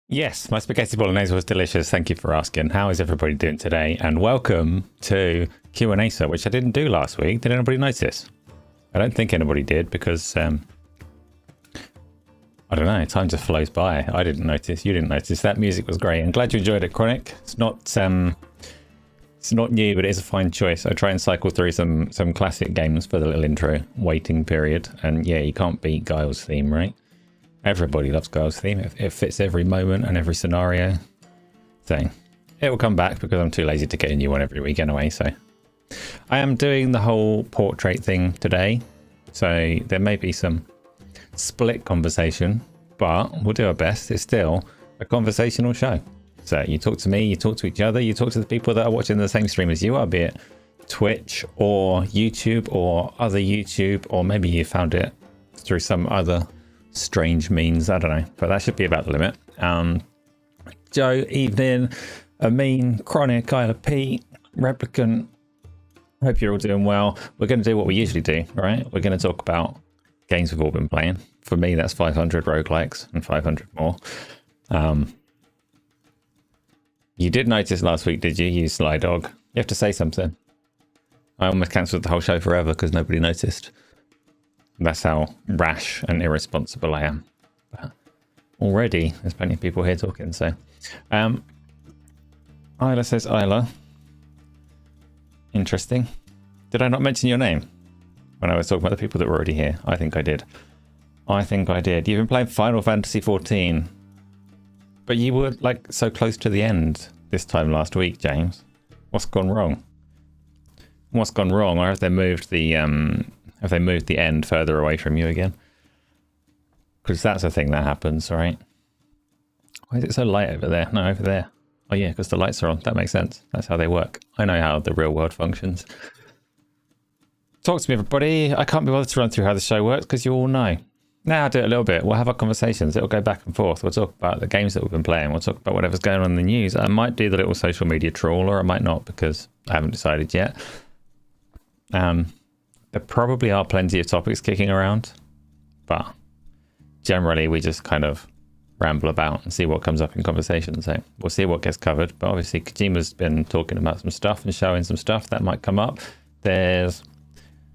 Yes, my spaghetti bolognese was delicious. Thank you for asking. How is everybody doing today? And welcome to Q&Asa, which I didn't do last week. Did anybody notice? I don't think anybody did because, I don't know, time just flows by. I didn't notice. You didn't notice. That music was great. I'm glad you enjoyed it, Chronic. It's not new, but it is a fine choice. I try and cycle through some classic games for the little intro waiting period. And yeah, you can't beat Guile's theme, right? Everybody loves Guile's theme. It fits every moment and every scenario. So it will come back because I'm too lazy to get a new one every week anyway. So I am doing the whole portrait thing today. So there may be some split conversation, but we'll do our best. It's still a conversational show. So you talk to me, you talk to each other, you talk to the people that are watching the same stream as you are, be it Twitch or YouTube or other YouTube, or maybe you found it through some other strange means. I don't know, but that should be about the limit. Joe, evening, Amin, Chronic, Isla Pete, Replicant. Hope you're all doing well. We're going to do what we usually do, right? We're going to talk about games we've all been playing. For me, that's 500 roguelikes and 500 more. You did notice last week, did you? You sly dog. You have to say something. I almost cancelled the whole show forever because nobody noticed. That's how rash and irresponsible I am. But already, there's plenty of people here talking. So, Isla says Isla. Interesting. Did I not mention your name when I was talking about the people that were already here? I think I did. You've been playing Final Fantasy 14, but you were like so close to the end this time last week, James. What's gone wrong? Or have they moved the end further away from you again? Because that's a thing that happens, right? Why is it so light over there? No, over there. Oh yeah, because the lights are on. That makes sense. That's how they work. I know how the real world functions. Talk to me, everybody. I can't be bothered to run through how the show works because you all know. Now I'll do it a little bit. We'll have our conversations. It'll go back and forth. We'll talk about the games that we've been playing. We'll talk about whatever's going on in the news. I might do the little social media trawl, or I might not because I haven't decided yet. There probably are plenty of topics kicking around, but generally we just kind of ramble about and see what comes up in conversation. So we'll see what gets covered. But obviously Kojima's been talking about some stuff and showing some stuff that might come up. There's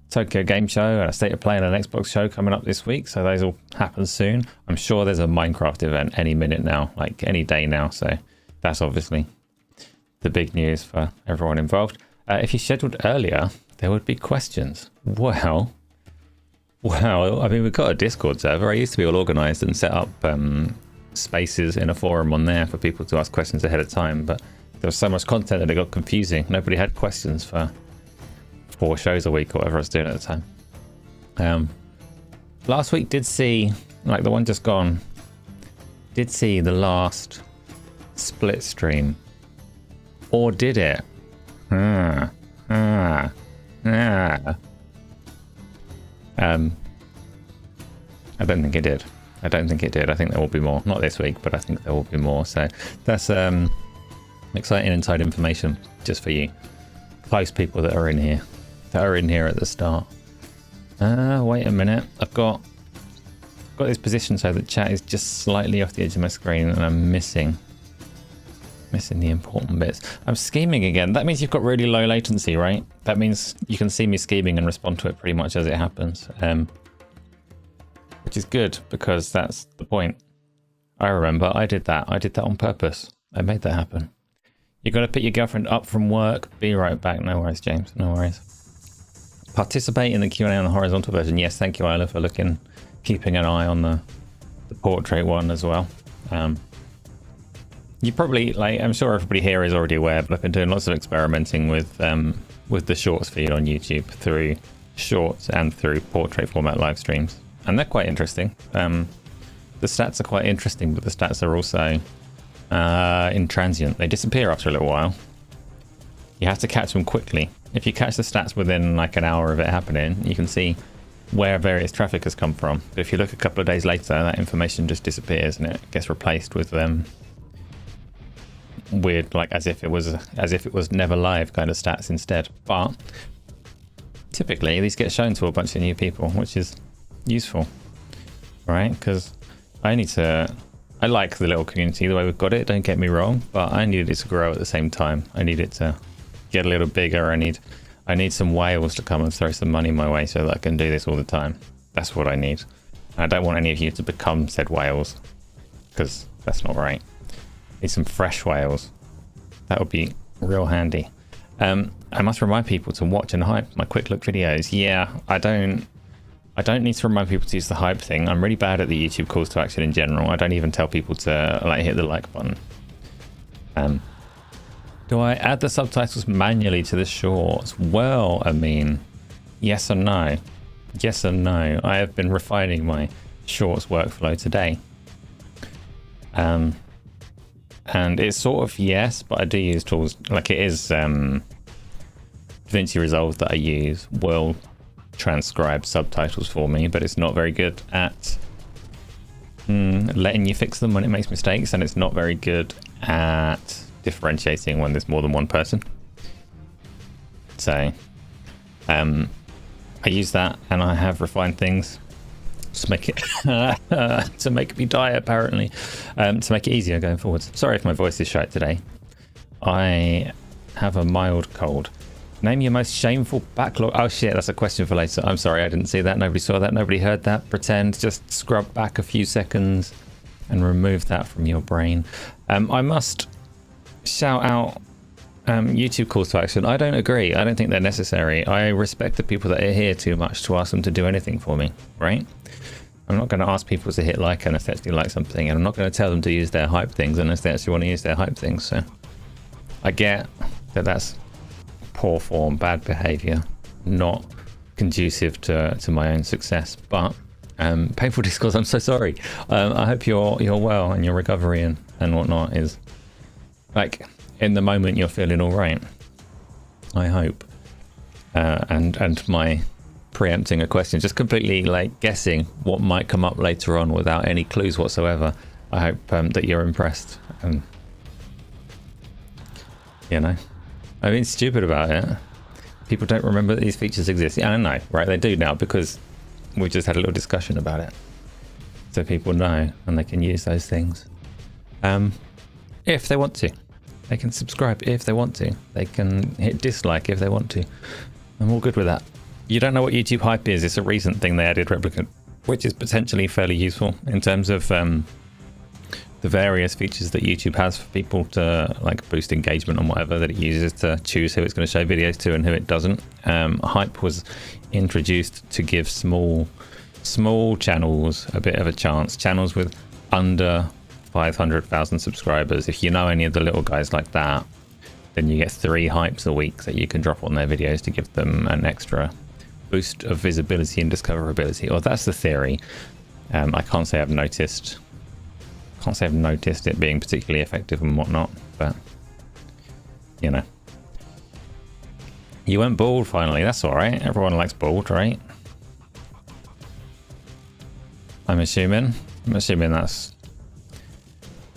Tokyo Game Show and a State of Play and an Xbox show coming up this week. So those will happen soon. I'm sure there's a Minecraft event any minute now, like any day now. So that's obviously the big news for everyone involved. If you scheduled earlier, there would be questions. Well, I mean, we've got a Discord server. I used to be all organized and set up spaces in a forum on there for people to ask questions ahead of time, but there was so much content that it got confusing. Nobody had questions for 4 shows a week or whatever I was doing at the time. Last week did see, like the one just gone, did see the last split stream. Or did it? I don't think it did. I think there will be more. Not this week, but I think there will be more. So that's exciting inside information just for you close people that are in here at the start. Wait a minute. I've got this position so that chat is just slightly off the edge of my screen and I'm missing the important bits. I'm scheming again. That means you've got really low latency, right? That means you can see me scheming and respond to it pretty much as it happens. Which is good because that's the point. I remember I did that on purpose. I made that happen. You're going to pick your girlfriend up from work. Be right back. No worries, James. No worries. Participate in the Q&A on the horizontal version. Yes, thank you, Isla, for keeping an eye on the portrait one as well. You probably, I'm sure everybody here is already aware, but I've been doing lots of experimenting with the shorts feed on YouTube through shorts and through portrait format live streams. And they're quite interesting. The stats are quite interesting, but the stats are also intransient. They disappear after a little while. You have to catch them quickly. If you catch the stats within like an hour of it happening, you can see where various traffic has come from. But if you look a couple of days later, that information just disappears and it gets replaced with weird, like as if it was never live kind of stats instead. But typically these get shown to a bunch of new people, which is useful, right? Because I need to I like the little community, the way we've got it, don't get me wrong, but I need it to grow at the same time. I need it to get a little bigger. I need some whales to come and throw some money my way so that I can do this all the time. That's what I need. I don't want any of you to become said whales, because that's not right. Need some fresh whales. That would be real handy. I must remind people to watch and hype my quick look videos. Yeah, I don't need to remind people to use the hype thing. I'm really bad at the YouTube calls to action in general. I don't even tell people to like hit the like button. Do I add the subtitles manually to the shorts? Well, I mean, yes and no. Yes and no. I have been refining my shorts workflow today. And it's sort of yes, but I do use tools like it is DaVinci Resolve that I use will transcribe subtitles for me, but it's not very good at letting you fix them when it makes mistakes, and it's not very good at differentiating when there's more than one person. So I use that, and I have refined things to make it to make me die, apparently, to make it easier going forwards. Sorry if my voice is shite today. I have a mild cold. Name your most shameful backlog. Oh shit, that's a question for later. I'm sorry, I didn't see that. Nobody saw that. Nobody heard that. Pretend. Just scrub back a few seconds and remove that from your brain. I must shout out YouTube calls to action. I don't agree. I don't think they're necessary. I respect the people that are here too much to ask them to do anything for me, right? I'm not going to ask people to hit like unless they actually like something, and I'm not going to tell them to use their hype things unless they actually want to use their hype things. So I get that that's poor form, bad behavior, not conducive to my own success, but painful discourse, I'm so sorry. I hope you're well, and your recovery and whatnot is like in the moment you're feeling all right, I hope. And my preempting a question, just completely like guessing what might come up later on without any clues whatsoever, I hope that you're impressed. You know, I mean, stupid about it. People don't remember that these features exist. Yeah, I know, right? They do now because we just had a little discussion about it. So people know, and they can use those things. If they want to. They can subscribe if they want to. They can hit dislike if they want to. I'm all good with that. You don't know what YouTube hype is. It's a recent thing they added, Replicant, which is potentially fairly useful in terms of the various features that YouTube has for people to like boost engagement and whatever that it uses to choose who it's going to show videos to and who it doesn't. Hype was introduced to give small channels a bit of a chance. Channels with under 500,000 subscribers. If you know any of the little guys like that, then you get 3 hypes a week that you can drop on their videos to give them an extra boost of visibility and discoverability. Or that's the theory. I can't say I've noticed it being particularly effective and whatnot, but you know. You went bald finally. That's all right. Everyone likes bald, right? I'm assuming that's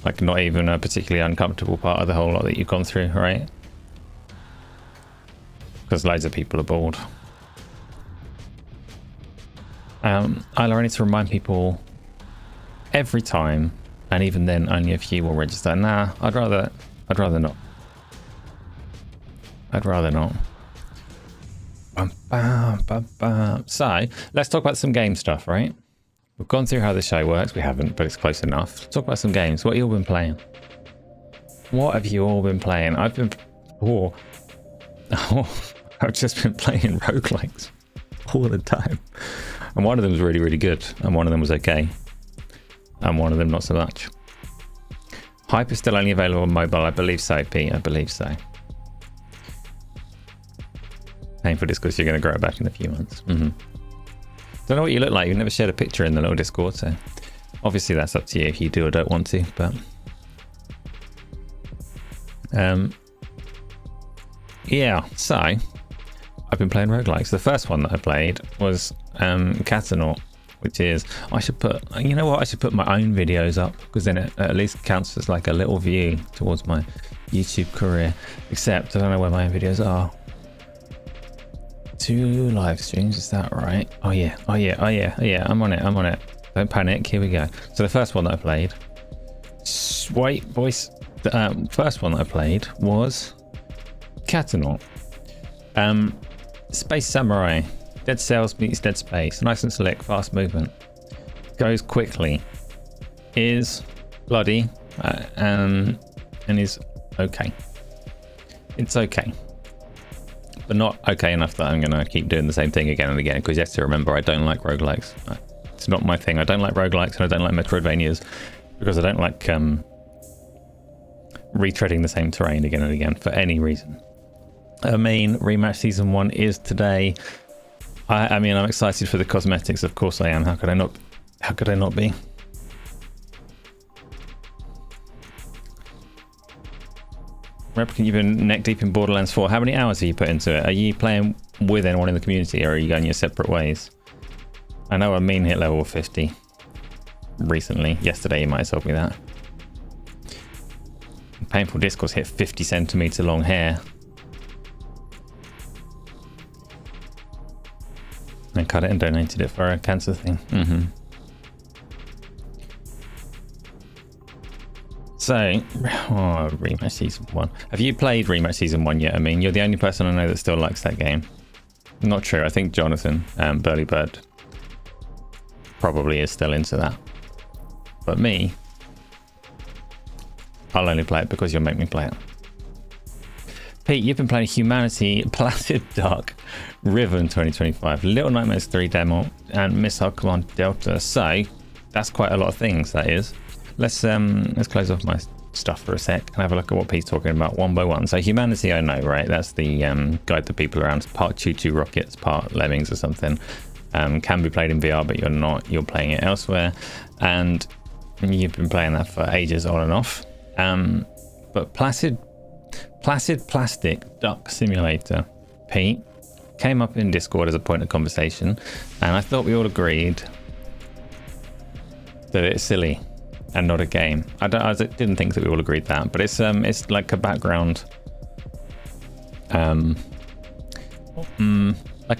like not even a particularly uncomfortable part of the whole lot that you've gone through, right? Because loads of people are bald. I'll need to remind people every time, and even then only a few will register. Nah, I'd rather not. So let's talk about some game stuff, right? We've gone through how the show works. We haven't, but it's close enough. Let's talk about some games. What have you all been playing? What have you all been playing? I've just been playing roguelikes all the time. And one of them was really, really good. And one of them was okay. And one of them not so much. Hype is still only available on mobile. I believe so, Pete. I believe so. Painful discourse. You're going to grow it back in a few months. Don't know what you look like. You've never shared a picture in the little Discord, so obviously that's up to you if you do or don't want to. But yeah, so I've been playing roguelikes. The first one that I played was Q&Asa, which is, I should put my own videos up, because then it at least counts as like a little view towards my YouTube career. Except I don't know where my own videos are. 2 live streams, is that right? Oh yeah, I'm on it. Don't panic, here we go. So the first one that I played Wait, boys. The first one that I played was Catanaut. Space Samurai. Dead Cells meets Dead Space. Nice and slick, fast movement. Goes quickly. Is bloody. And is okay. It's okay. But not okay enough that I'm going to keep doing the same thing again and again. Because you have to remember, I don't like roguelikes. It's not my thing. I don't like roguelikes and I don't like Metroidvanias. Because I don't like retreading the same terrain again and again for any reason. Main Rematch Season 1 is today. I mean, I'm excited for the cosmetics. Of course I am. How could I not? How could I not be? Replicant, you've been neck deep in Borderlands 4. How many hours have you put into it? Are you playing with anyone in the community or are you going your separate ways? I know Amin hit level 50 recently. Yesterday you might have told me that. Painful Discourse hit 50 centimeter long hair. And cut it and donated it for a cancer thing. So, Rematch Season 1. Have you played Rematch Season 1 yet? I mean, you're the only person I know that still likes that game. Not true. I think Jonathan, Burly Bird, probably is still into that. But me, I'll only play it because you'll make me play it. Pete, you've been playing Humanity, Placid Dark, Riven 2025, Little Nightmares 3 demo, and Missile Command Delta. So, that's quite a lot of things, that is. Let's close off my stuff for a sec and have a look at what Pete's talking about one by one. So Humanity, I know, right? That's the guide the people around. Part choo-choo rockets, part lemmings or something. Can be played in VR, but you're not. You're playing it elsewhere, and you've been playing that for ages on and off. But Placid Plastic Duck Simulator, Pete, came up in Discord as a point of conversation, and I thought we all agreed that it's silly and not a game. I didn't think that we all agreed that, but it's like a background, like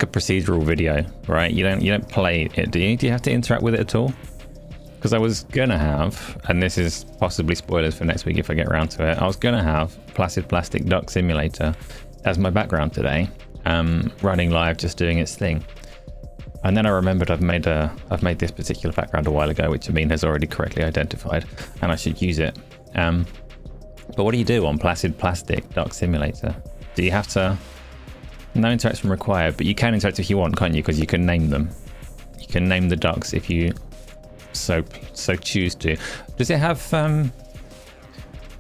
a procedural video, right? You don't play it, do you? Do you have to interact with it at all? Because I was gonna have, and this is possibly spoilers for next week if I get around to it, I was gonna have Placid Plastic Duck Simulator as my background today, running live, just doing its thing. And then I remembered I've made this particular background a while ago, which Amin has already correctly identified, and I should use it. But what do you do on Placid Plastic Duck Simulator? Do you have to? No interaction required, but you can interact if you want, can't you? Because you can name them. You can name the ducks if you so choose to. Does it have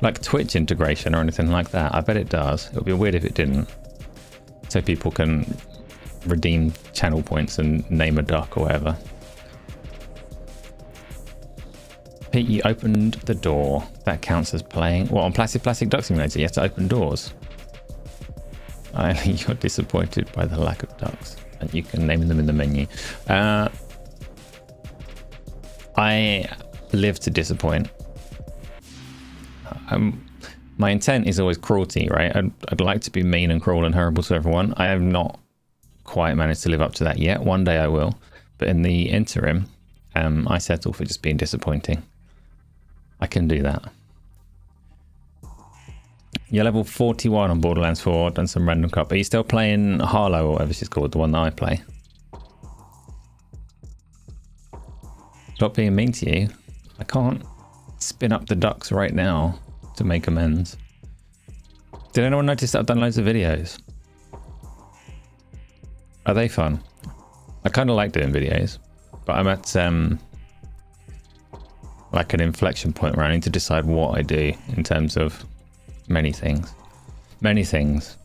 like Twitch integration or anything like that? I bet it does. It would be weird if it didn't. So people can redeem channel points and name a duck or whatever. Pete, you opened the door. That counts as playing. What, on Placid Plastic Duck Simulator? You have to open doors. You're disappointed by the lack of ducks, and you can name them in the menu. I live to disappoint. My intent is always cruelty, right? I'd like to be mean and cruel and horrible to everyone. I have not quite managed to live up to that yet. One day I will, but in the interim, I settle for just being disappointing. I can do that. You're level 41 on Borderlands 4, done some random cup. Are you still playing Harlow or whatever she's called, the one that I play? Stop being mean to you. I can't spin up the ducks right now to make amends. Did anyone notice that I've done loads of videos? Are they fun? I kind of like doing videos, but I'm at like an inflection point where I need to decide what I do in terms of many things. Many things.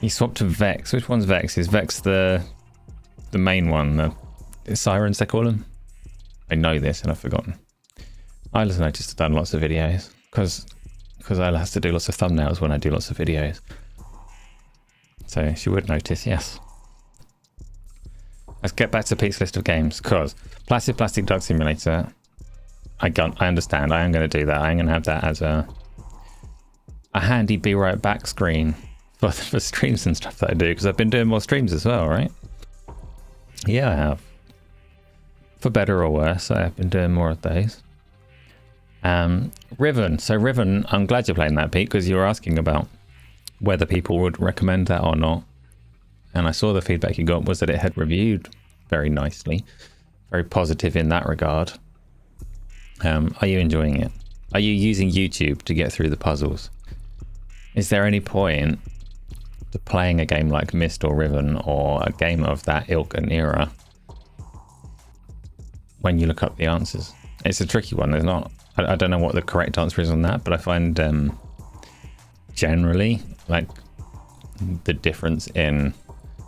You swapped to Vex. Which one's Vex? Is Vex the main one? The Sirens, they call them? I know this and I've forgotten. I just noticed I've done lots of videos because I'll have to do lots of thumbnails when I do lots of videos. So she would notice, yes. Let's get back to Pete's list of games, because Placid Plastic Duck Simulator, I understand. I am going to do that. I am going to have that as a handy be right back screen for streams and stuff that I do, because I've been doing more streams as well, right? Yeah, I have. For better or worse, I have been doing more of those. Riven. So Riven, I'm glad you're playing that, Pete, because you were asking about whether people would recommend that or not. And I saw the feedback you got was that it had reviewed very nicely. Very positive in that regard. Are you enjoying it? Are you using YouTube to get through the puzzles? Is there any point to playing a game like Myst or Riven or a game of that ilk and era when you look up the answers? It's a tricky one. There's not. I don't know what the correct answer is on that, but I find generally like the difference in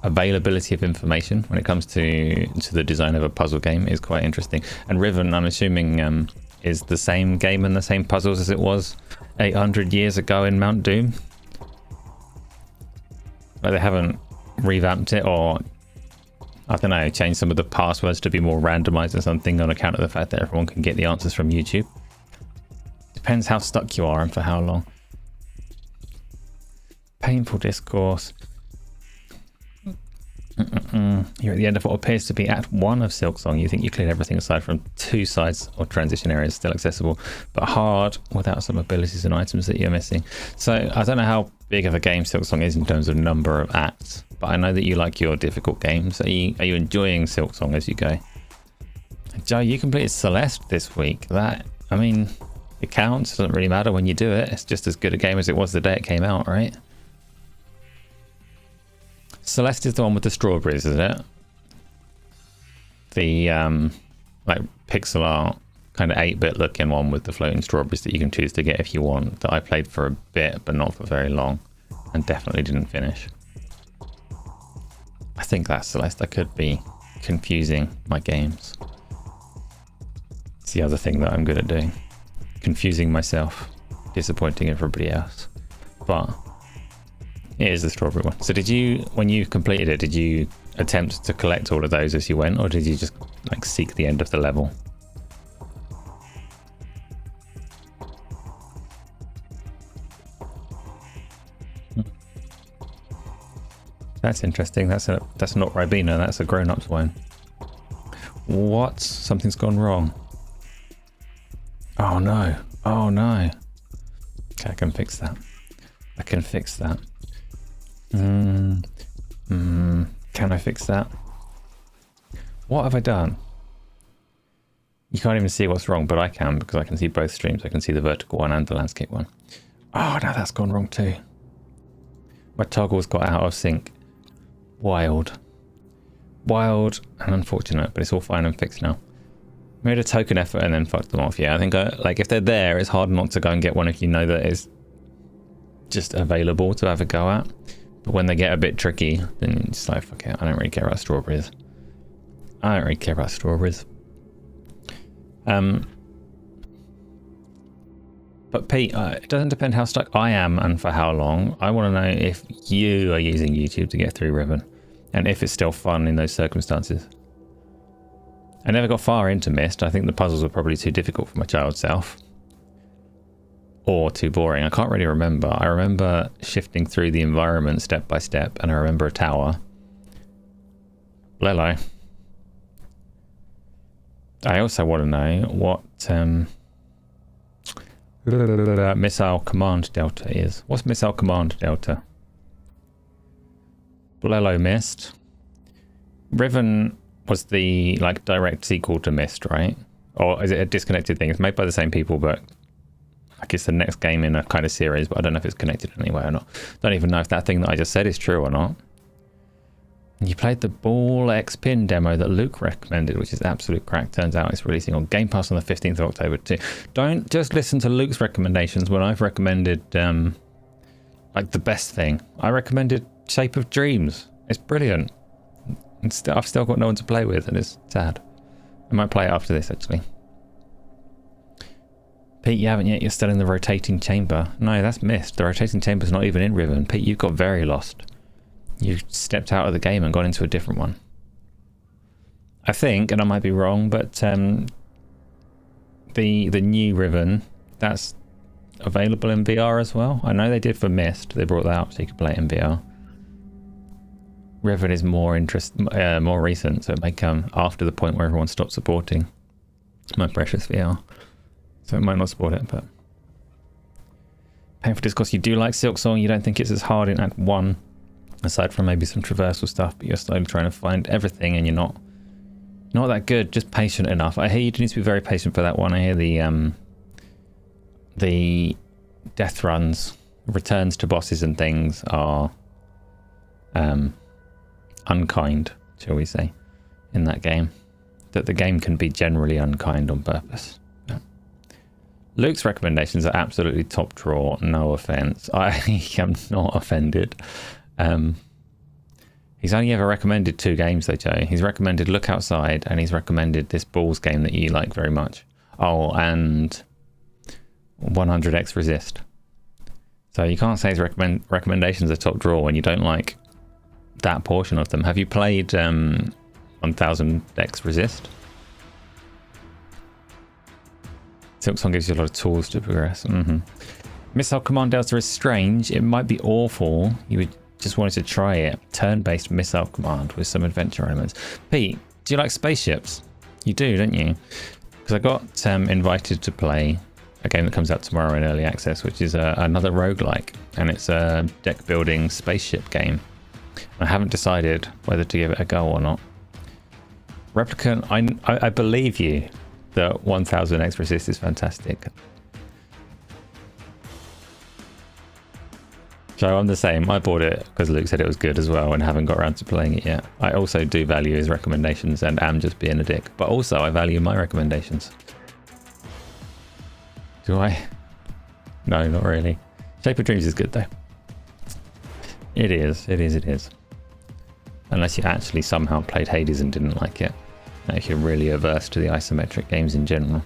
availability of information when it comes to the design of a puzzle game is quite interesting. And Riven, I'm assuming, is the same game and the same puzzles as it was 800 years ago in Mount Doom. Like they haven't revamped it, or I don't know, changed some of the passwords to be more randomized or something on account of the fact that everyone can get the answers from YouTube. Depends how stuck you are and for how long. Painful discourse. You're at the end of what appears to be Act 1 of Silksong. You think you cleared everything aside from 2 sides or transition areas still accessible, but hard without some abilities and items that you're missing. So I don't know how big of a game Silksong is in terms of number of acts, but I know that you like your difficult games. Are you enjoying Silksong as you go? Joe, you completed Celeste this week. That, I mean, it counts. It doesn't really matter when you do it. It's just as good a game as it was the day it came out, right? Celeste is the one with the strawberries, isn't it? The like pixel art kind of 8-bit looking one with the floating strawberries that you can choose to get if you want, that I played for a bit but not for very long and definitely didn't finish. I think that's Celeste. I could be confusing my games. It's the other thing that I'm good at doing. Confusing myself, disappointing everybody else. But it is the strawberry one. So did you, when you completed it, did you attempt to collect all of those as you went, or did you just like seek the end of the level? That's interesting. That's not Ribena, that's a grown-up's wine. What? Something's gone wrong. Oh no. Oh no. Okay, I can fix that. I can fix that. Can I fix that? What have I done? You can't even see what's wrong, but I can, because I can see both streams. I can see the vertical one and the landscape one. Oh, no, that's gone wrong too. My toggles got out of sync. Wild. Wild and unfortunate, but it's all fine and fixed now. Made a token effort and then fucked them off. Yeah, I think like if they're there, it's hard not to go and get one if you know that it's just available to have a go at. But when they get a bit tricky, then you're just like, fuck it, I don't really care about strawberries. I don't really care about strawberries. But Pete, it doesn't depend how stuck I am and for how long. I want to know if you are using YouTube to get through Riven, and if it's still fun in those circumstances. I never got far into Myst. I think the puzzles were probably too difficult for my child self. Or too boring. I can't really remember. I remember shifting through the environment step by step, and I remember a tower. Lelo. I also want to know what Missile Command Delta is. What's Missile Command Delta? Lelo Myst. Riven was the like direct sequel to Myst, right? Or is it a disconnected thing? It's made by the same people, but like it's the next game in a kind of series, but I don't know if it's connected in any way or not. Don't even know if that thing that I just said is true or not. You played the Ball X Pin demo that Luke recommended, which is absolute crack. Turns out it's releasing on Game Pass on the 15th of October too. Don't just listen to Luke's recommendations when I've recommended like the best thing. I recommended Shape of Dreams. It's brilliant. I've still got no one to play with, and it's sad. I might play it after this, actually. Pete, you haven't yet. You're still in the rotating chamber. No, that's Myst. The rotating chamber's not even in Riven. Pete, you've got very lost. You stepped out of the game and gone into a different one. I think, and I might be wrong, but the new Riven, that's available in VR as well. I know they did for Myst. They brought that up so you could play it in VR. Riven is more recent, so it may come after the point where everyone stopped supporting my precious VR. So it might not support it, but... Painful Discourse, you do like Silk Song, you don't think it's as hard in Act 1, aside from maybe some traversal stuff, but you're slowly trying to find everything and you're not that good, just patient enough. I hear you need to be very patient for that one. I hear the death runs, returns to bosses and things are unkind, shall we say, in that game. That the game can be generally unkind on purpose. Yeah. Luke's recommendations are absolutely top drawer, no offense. I am not offended. He's only ever recommended 2 games though, Joe. He's recommended Look Outside and he's recommended this Balls game that you like very much. Oh, and 100x Resist. So you can't say his recommendations are top drawer when you don't like that portion of them. Have you played 1000x Resist? Silksong gives you a lot of tools to progress. Missile Command Delta is strange. It might be awful. You would just wanted to try it. Turn-based missile command with some adventure elements. Pete, do you like spaceships? You do, don't you? Because I got invited to play a game that comes out tomorrow in early access, which is another roguelike, and it's a deck building spaceship game. I haven't decided whether to give it a go or not. Replicant, I believe you that 1000x Resist is fantastic. So I'm the same. I bought it because Luke said it was good as well and haven't got around to playing it yet. I also do value his recommendations and am just being a dick, but also I value my recommendations. Do I? No, not really. Shape of Dreams is good though. It is. Unless you actually somehow played Hades and didn't like it. If you're really averse to the isometric games in general.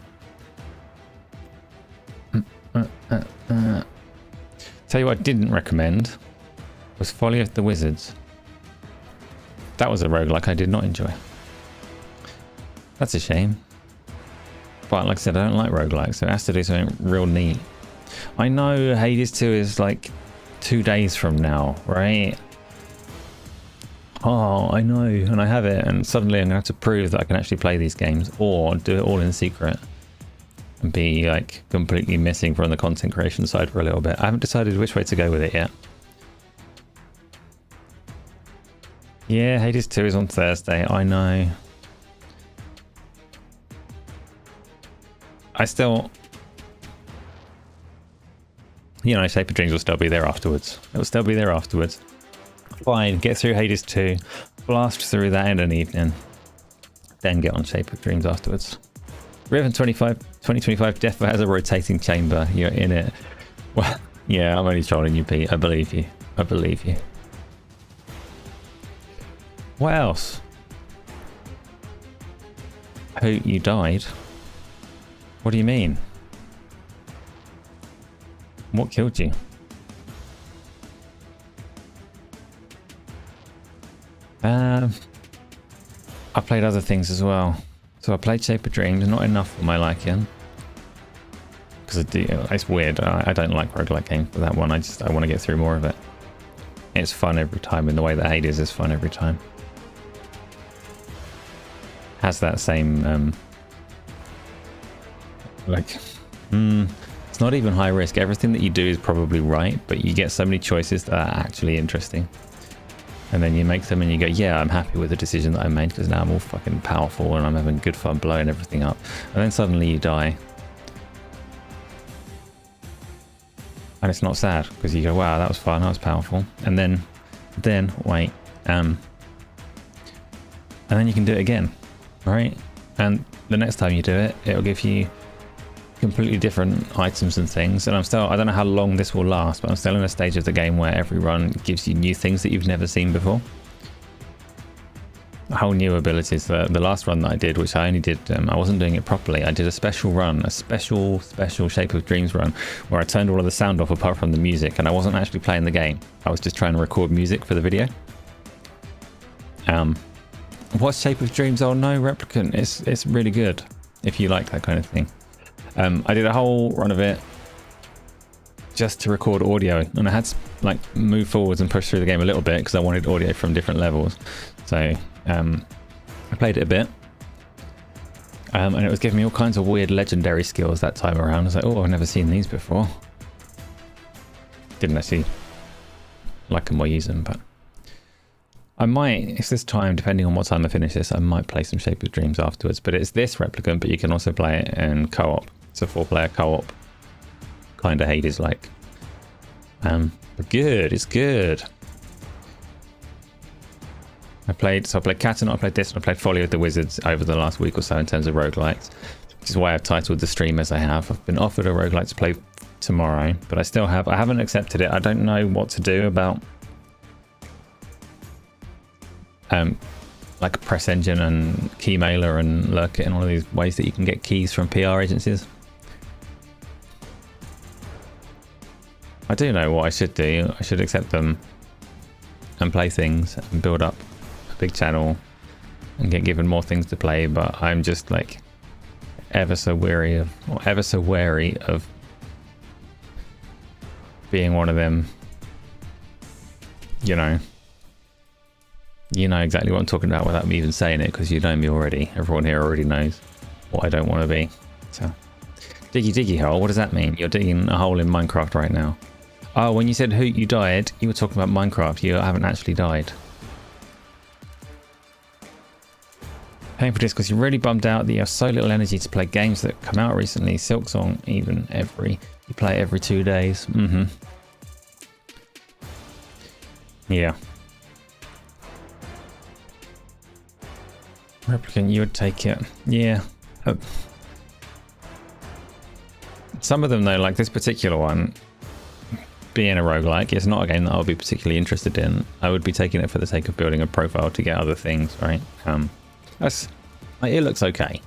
Tell you what I didn't recommend was Folly of the Wizards. That was a roguelike I did not enjoy. That's a shame. But like I said, I don't like roguelikes, so it has to do something real neat. I know Hades 2 is like 2 days from now, right? Oh, I know, and I have it, and suddenly I'm going to have to prove that I can actually play these games, or do it all in secret. And be like completely missing from the content creation side for a little bit. I haven't decided which way to go with it yet. Yeah, Hades 2 is on Thursday, I know. I still... You know, Shape of Dreams will still be there afterwards. It will still be there afterwards. Fine, get through Hades 2, blast through that in an evening, then get on Shape of Dreams afterwards. Riven 2025 definitely has a rotating chamber. You're in it. Well, yeah, I'm only trolling you, Pete. I believe you. I believe you. What else? Who, you died? What do you mean? What killed you? I played other things as well. So I played Shape of Dreams, not enough for my liking. Because it's weird. I don't like roguelike games for that one. I want to get through more of it. It's fun every time in the way that Hades is fun every time. Has that same it's not even high risk. Everything that you do is probably right, but you get so many choices that are actually interesting. And then you make them and you go, yeah, I'm happy with the decision that I made because now I'm all fucking powerful and I'm having good fun blowing everything up. And then suddenly you die. And it's not sad because you go, wow, that was fun, that was powerful. And then wait, and then you can do it again, right? And the next time you do it, it'll give you completely different items and things. And I don't know how long this will last, but I'm still in a stage of the game where every run gives you new things that you've never seen before. Whole new abilities. The last run that I did, which I only did, I wasn't doing it properly. I did a special run, a special Shape of Dreams run, where I turned all of the sound off apart from the music, and I wasn't actually playing the game. I was just trying to record music for the video. What's Shape of Dreams? Oh no, Replicant. It's really good if you like that kind of thing. I did a whole run of it just to record audio, and I had to like move forwards and push through the game a little bit because I wanted audio from different levels. So I played it a bit. And it was giving me all kinds of weird legendary skills that time around. I was like, oh, I've never seen these before. Didn't actually like them or use them, but I might, if this time, depending on what time I finish this, I might play some Shape of Dreams afterwards. But it's this replicant, but you can also play it in co-op. It's a 4-player co-op, kind of Hades-like. But good, it's good. I played Catan, I played this, and I played Folly of the Wizards over the last week or so in terms of roguelikes, which is why I've titled the stream as I have. I've been offered a roguelike to play tomorrow, but I haven't accepted it. I don't know what to do about like Press Engine and Keymailer and Lurkit and all of these ways that you can get keys from PR agencies. I do know what I should do. I should accept them and play things and build up a big channel and get given more things to play, but I'm just like ever so wary of being one of them, you know exactly what I'm talking about without me even saying it, because you know me already. Everyone here already knows what I don't want to be. So, diggy hole, what does that mean? You're digging a hole in Minecraft right now. Oh, when you said Hoot you died, you were talking about Minecraft. You haven't actually died. Painful Discourse, you're really bummed out that you have so little energy to play games that come out recently. Silksong, even you play it every 2 days. Yeah. Replicant, you would take it. Yeah. Some of them though, like this particular one, being a roguelike, it's not a game that I would be particularly interested in. I would be taking it for the sake of building a profile to get other things, right? That's like, it looks okay.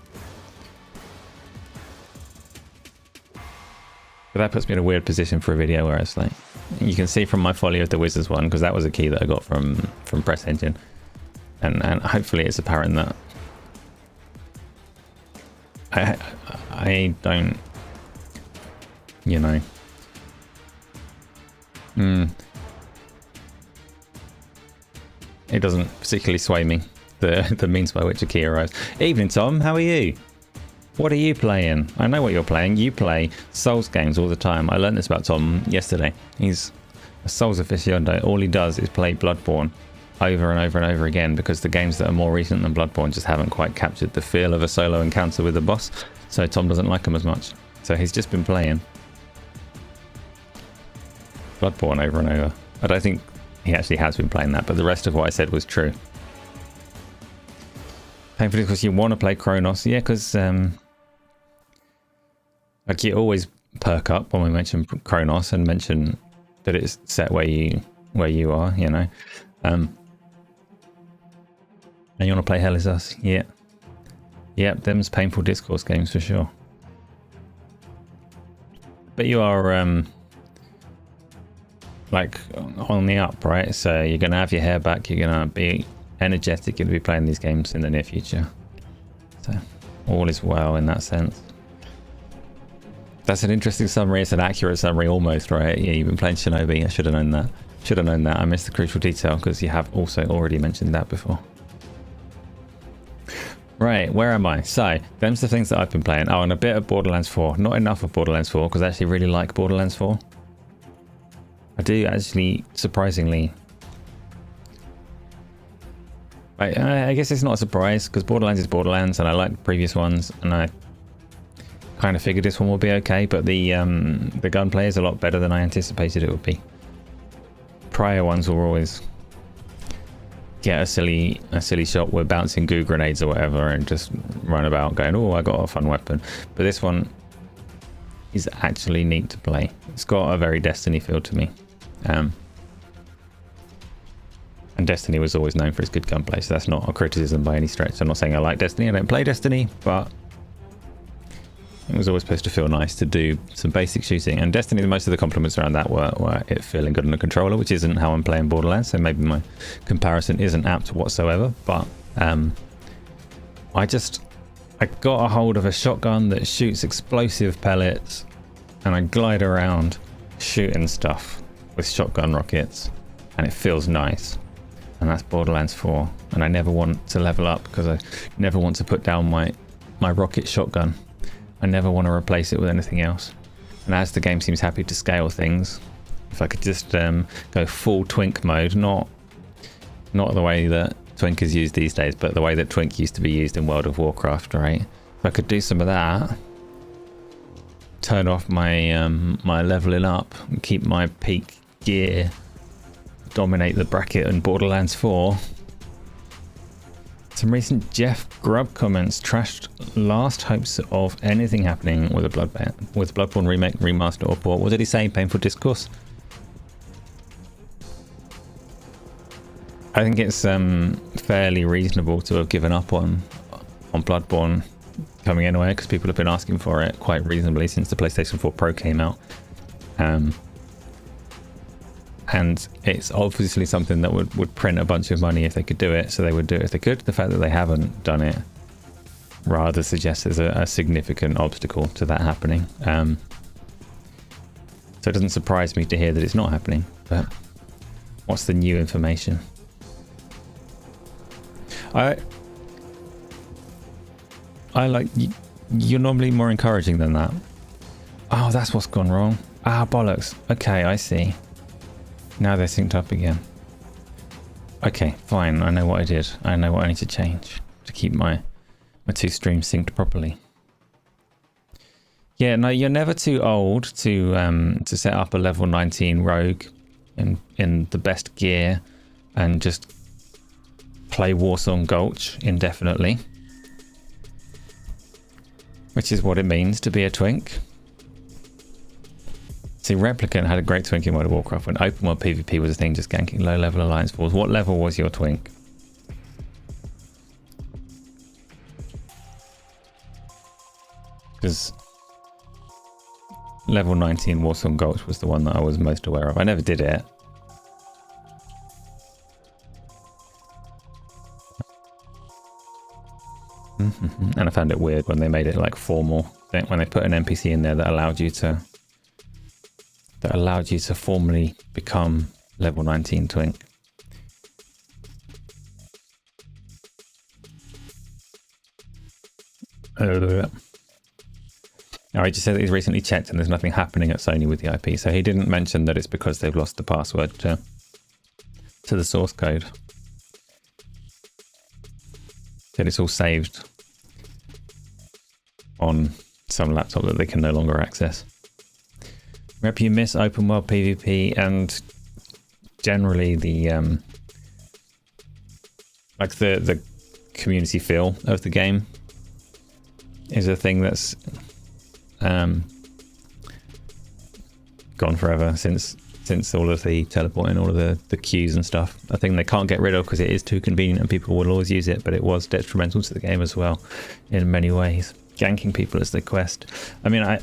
But that puts me in a weird position for a video where it's like, you can see from my Folly of the Wizards one, because that was a key that I got from Press Engine. And hopefully it's apparent that I don't, you know. It doesn't particularly sway me, the means by which a key arrives. Evening, Tom. How are you? What are you playing? I know what you're playing. You play Souls games all the time. I learned this about Tom yesterday. He's a Souls aficionado. All he does is play Bloodborne over and over and over again, because the games that are more recent than Bloodborne just haven't quite captured the feel of a solo encounter with a boss. So Tom doesn't like them as much. So he's just been playing Bloodborne over and over. I don't think he actually has been playing that, but the rest of what I said was true. Painfully, because you want to play Chronos. Yeah, because like you always perk up when we mention Chronos and mention that it's set where you are, you know. And you want to play Hell Is Us? Yeah. Yep, them's Painful Discourse games for sure. But you are like on the up, right? So you're going to have your hair back, you're going to be energetic, you're going to be playing these games in the near future. So all is well in that sense. That's an interesting summary. It's an accurate summary almost, right? Yeah, you've been playing Shinobi. I should have known that. I missed the crucial detail because you have also already mentioned that before. Right, where am I? So, them's the things that I've been playing. Oh, and a bit of Borderlands 4. Not enough of Borderlands 4 because I actually really like Borderlands 4. I do actually, surprisingly. I guess it's not a surprise because Borderlands is Borderlands and I like the previous ones and I kind of figured this one will be okay, but the gunplay is a lot better than I anticipated it would be. Prior ones will always get a silly shot with bouncing goo grenades or whatever and just run about going, oh, I got a fun weapon. But this one is actually neat to play. It's got a very Destiny feel to me. And Destiny was always known for its good gunplay, so that's not a criticism by any stretch. I'm not saying I like Destiny, I don't play Destiny, but it was always supposed to feel nice to do some basic shooting. And Destiny, most of the compliments around that were it feeling good on the controller, which isn't how I'm playing Borderlands, so maybe my comparison isn't apt whatsoever. But I got a hold of a shotgun that shoots explosive pellets, and I glide around shooting stuff with shotgun rockets, and it feels nice. And that's Borderlands 4. And I never want to level up because I never want to put down my my rocket shotgun. I never want to replace it with anything else. And as the game seems happy to scale things, if I could just go full twink mode, not the way that twink is used these days, but the way that twink used to be used in World of Warcraft, right? If I could do some of that, turn off my my leveling up, and keep my peak gear, dominate the bracket in Borderlands 4. Some recent Jeff Grubb comments trashed last hopes of anything happening with a Bloodborne remake, remaster, or port. What did he say? Painful discourse. I think it's fairly reasonable to have given up on Bloodborne coming anywhere, because people have been asking for it quite reasonably since the PlayStation 4 Pro came out. And it's obviously something that would print a bunch of money if they could do it, so they would do it if they could. The fact that they haven't done it rather suggests there's a significant obstacle to that happening. So it doesn't surprise me to hear that it's not happening, but what's the new information? I like, you're normally more encouraging than that. Oh, that's what's gone wrong. Ah, bollocks. Okay, I see. Now they're synced up again. Okay, fine. I know what I did. I know what I need to change to keep my two streams synced properly. Yeah, no, you're never too old to set up a level 19 rogue in the best gear and just play Warsong Gulch indefinitely, which is what it means to be a twink. See, Replicant had a great twink in World of Warcraft when open world PvP was a thing, just ganking low level alliance force. What level was your twink? Because level 19 Warsong Gulch was the one that I was most aware of. I never did it. And I found it weird when they made it like formal, when they put an NPC in there that allowed you to formally become level 19 twink. Now, he just said that he's recently checked and there's nothing happening at Sony with the IP, so he didn't mention that it's because they've lost the password to the source code. That it's all saved on some laptop that they can no longer access. Rep, you miss open world PvP and generally the like the community feel of the game is a thing that's gone forever since all of the teleporting, all of the queues and stuff. A thing they can't get rid of because it is too convenient and people will always use it, but it was detrimental to the game as well in many ways. Ganking people as the quest. I mean, I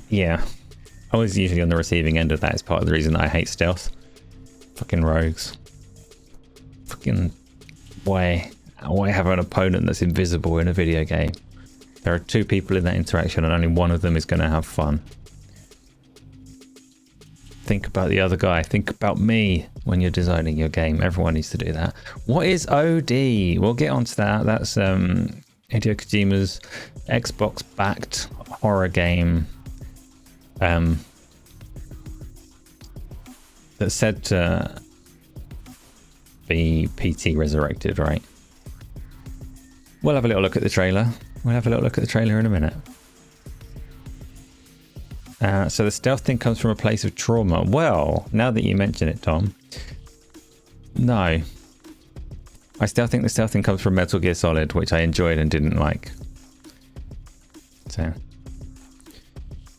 was usually on the receiving end of that. It's part of the reason I hate stealth. Fucking rogues. Fucking why have an opponent that's invisible in a video game? There are two people in that interaction and only one of them is going to have fun. Think about the other guy. Think about me when you're designing your game. Everyone needs to do that. What is OD? We'll get onto that. That's Hideo Kojima's Xbox-backed horror game that's said to be PT resurrected, right? We'll have a little look at the trailer. We'll have a little look at the trailer in a minute. So the stealth thing comes from a place of trauma. Well, now that you mention it, Tom, no. I still think the stealth thing comes from Metal Gear Solid, which I enjoyed and didn't like. So,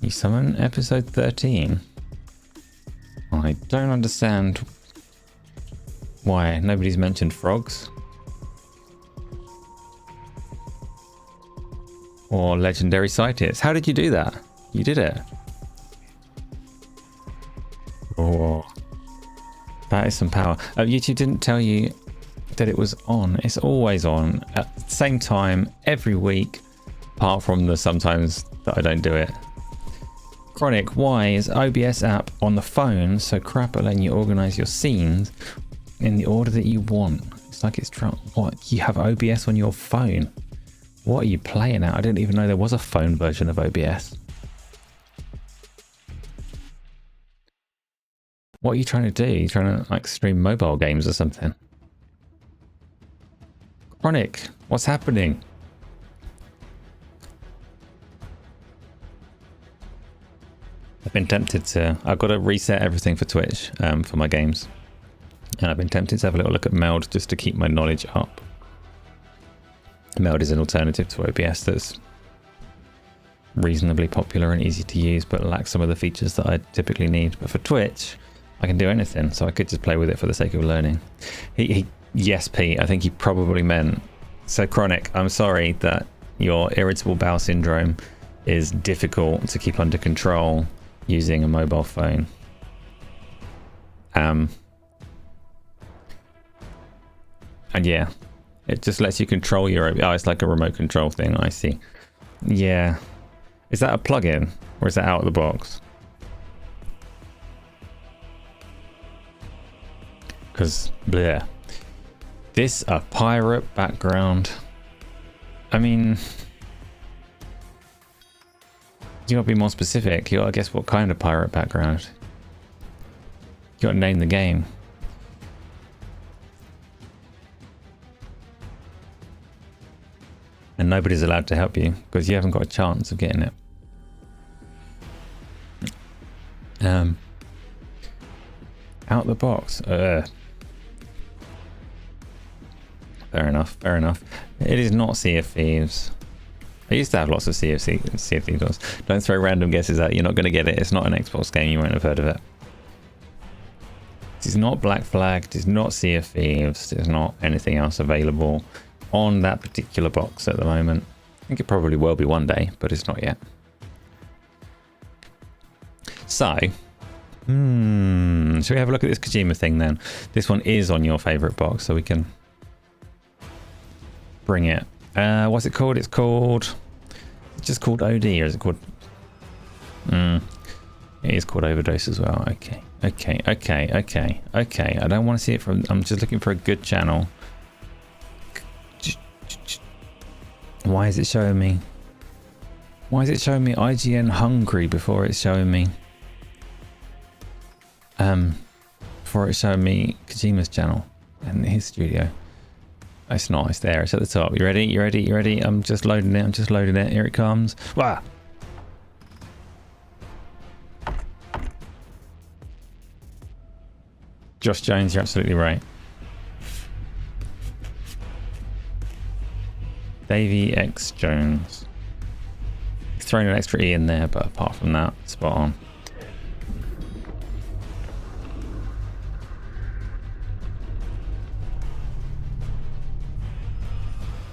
you summon episode 13. I don't understand why nobody's mentioned frogs. Or legendary sightings. How did you do that? You did it. Oh, that is some power. YouTube didn't tell you that it was on. It's always on at the same time every week, apart from the sometimes that I don't do it. Chronic, why is OBS app on the phone so crap at letting you organize your scenes in the order that you want? It's like it's what, you have OBS on your phone. What are you playing at? I didn't even know there was a phone version of OBS. What are you trying to do? You trying to like stream mobile games or something? Chronic, what's happening? I've been tempted to... I've got to reset everything for Twitch for my games. And I've been tempted to have a little look at Meld just to keep my knowledge up. Meld is an alternative to OBS that's reasonably popular and easy to use, but lacks some of the features that I typically need. But for Twitch, I can do anything, so I could just play with it for the sake of learning. Yes, Pete, I think he probably meant... So, Chronic, I'm sorry that your irritable bowel syndrome is difficult to keep under control using a mobile phone. And yeah, it just lets you control your... Oh, it's like a remote control thing, I see. Yeah. Is that a plugin, or is that out of the box? Because, bleh. This a pirate background. I mean... You gotta be more specific. You gotta guess what kind of pirate background. You gotta name the game. And nobody's allowed to help you because you haven't got a chance of getting it. Out the box. Fair enough, fair enough. It is not Sea of Thieves. I used to have lots of Sea of Thieves. Don't throw random guesses out. You're not going to get it. It's not an Xbox game. You won't have heard of it. This is not Black Flag. It is not Sea of Thieves. There's not anything else available on that particular box at the moment. I think it probably will be one day, but it's not yet. So, should we have a look at this Kojima thing then? This one is on your favorite box, so we can bring it. What's it called? It's just called OD, or is it called... It is called Overdose as well. Okay. I don't want to see it from... I'm just looking for a good channel. Why is it showing me? Why is it showing me IGN Hungry before it's showing me... before it's showing me Kojima's channel and his studio? It's not, it's there, it's at the top. You ready? You ready? You ready? I'm just loading it, Here it comes. Wow. Josh Jones, you're absolutely right. Davey X Jones. Throwing an extra E in there, but apart from that, spot on.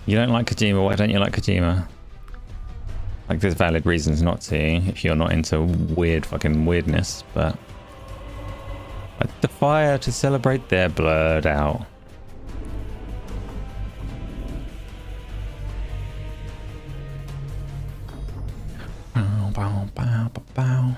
You don't like Kojima, why don't you like Kojima? Like, there's valid reasons not to, if you're not into weird fucking weirdness, but... Light the fire to celebrate their blurred out. Bow, bow, bow, bow, bow.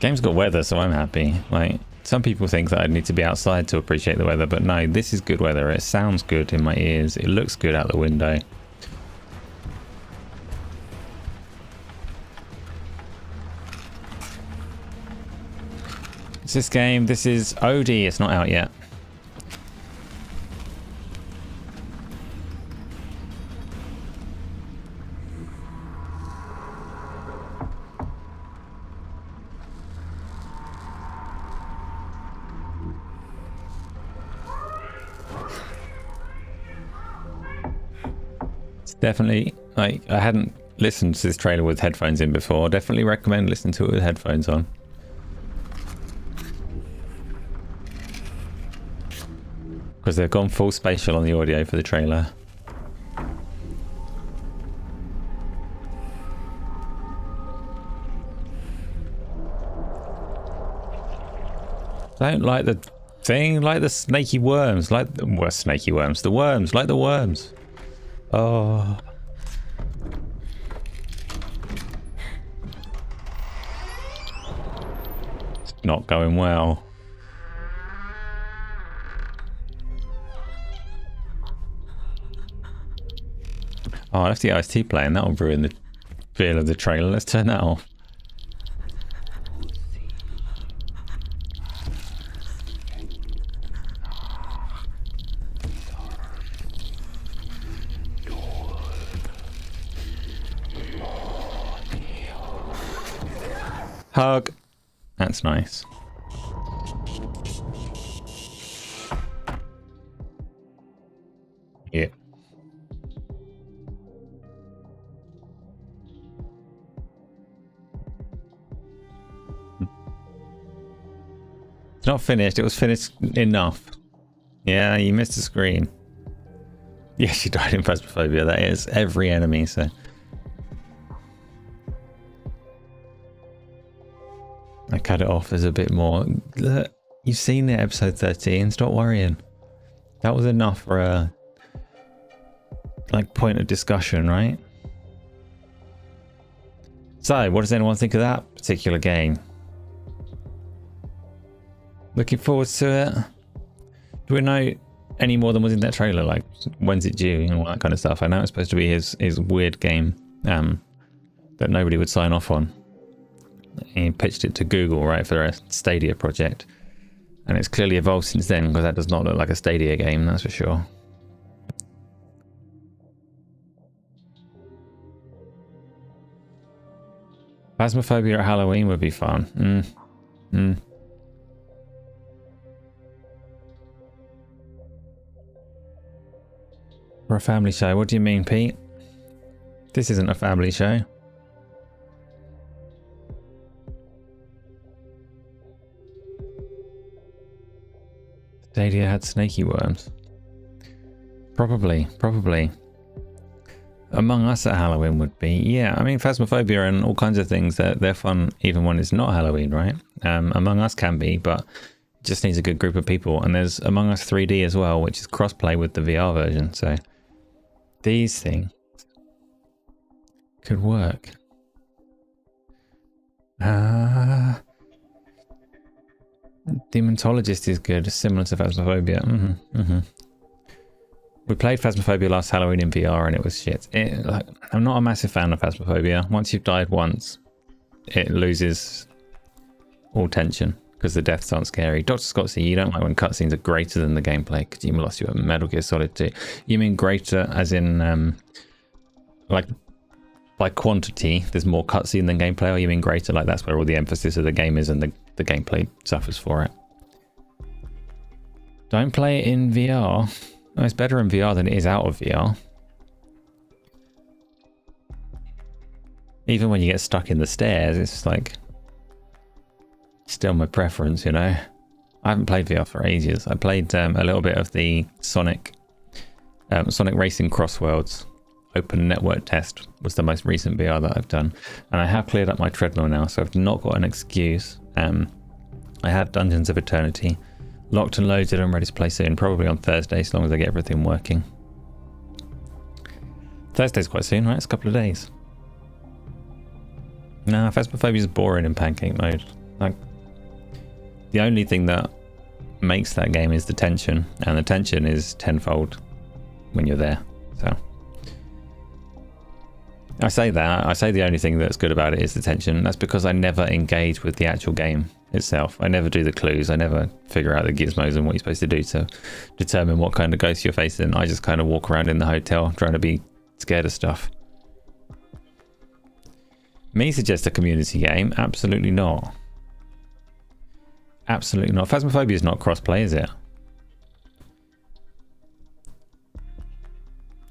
Game's got weather, so I'm happy. Like, some people think that I need to be outside to appreciate the weather, but no, this is good weather. It sounds good in my ears. It looks good out the window. It's this game. This is OD. It's not out yet. Definitely, like, I hadn't listened to this trailer with headphones in before. Definitely recommend listening to it with headphones on. Because they've gone full spatial on the audio for the trailer. Don't like the thing, like the snaky worms, like the snaky worms, the worms, like the worms. Oh, not going well. Oh, I left the iced tea playing. That'll ruin the feel of the trailer. Let's turn that off. Hug. That's nice. Yeah. It's not finished. It was finished enough. Yeah, you missed the screen. Yes, you died in Phasmophobia. That is every enemy, so... I cut it off as a bit more. Look, you've seen it, episode 13. Stop worrying. That was enough for a... like, point of discussion, right? So, what does anyone think of that particular game? Looking forward to it. Do we know any more than was in that trailer? Like, when's it due and all that kind of stuff? I know it's supposed to be his weird game that nobody would sign off on. He pitched it to Google, right, for a Stadia project. And it's clearly evolved since then, because that does not look like a Stadia game, that's for sure. Phasmophobia at Halloween would be fun. For a family show. What do you mean, Pete? This isn't a family show. Stadia had snaky worms. Probably. Among Us at Halloween would be, yeah. I mean, Phasmophobia and all kinds of things, they're fun even when it's not Halloween, right? Among Us can be, but it just needs a good group of people. And there's Among Us 3D as well, which is cross-play with the VR version. So these things could work. Demontologist is good, similar to Phasmophobia. We played Phasmophobia last Halloween in VR and it was shit. I'm not a massive fan of Phasmophobia. Once you've died once, it loses all tension because the deaths aren't scary. Dr. Scott C, you don't like when cutscenes are greater than the gameplay because you lost you at Metal Gear Solid 2. You mean greater as in, like, by quantity, there's more cutscene than gameplay, or you mean greater, like that's where all the emphasis of the game is and the gameplay suffers for it? Don't play it in VR. No, it's better in VR than it is out of VR. Even when you get stuck in the stairs, it's like still my preference, you know. I haven't played VR for ages. I played a little bit of the Sonic Racing Crossworlds open network test was the most recent VR that I've done, and I have cleared up my treadmill now, so I've not got an excuse. I have Dungeons of Eternity locked and loaded and ready to play soon, probably on Thursday, as long as I get everything working. Thursday's quite soon, right? It's a couple of days. Nah, Phasmophobia is boring in pancake mode. Like, the only thing that makes that game is the tension, and the tension is tenfold when you're there. So I say the only thing that's good about it is the tension. That's because I never engage with the actual game itself. I never do the clues. I never figure out the gizmos and what you're supposed to do to determine what kind of ghost you're facing. I just kind of walk around in the hotel trying to be scared of stuff. Me suggest a community game? Absolutely not. Absolutely not. Phasmophobia is not cross-play, is it?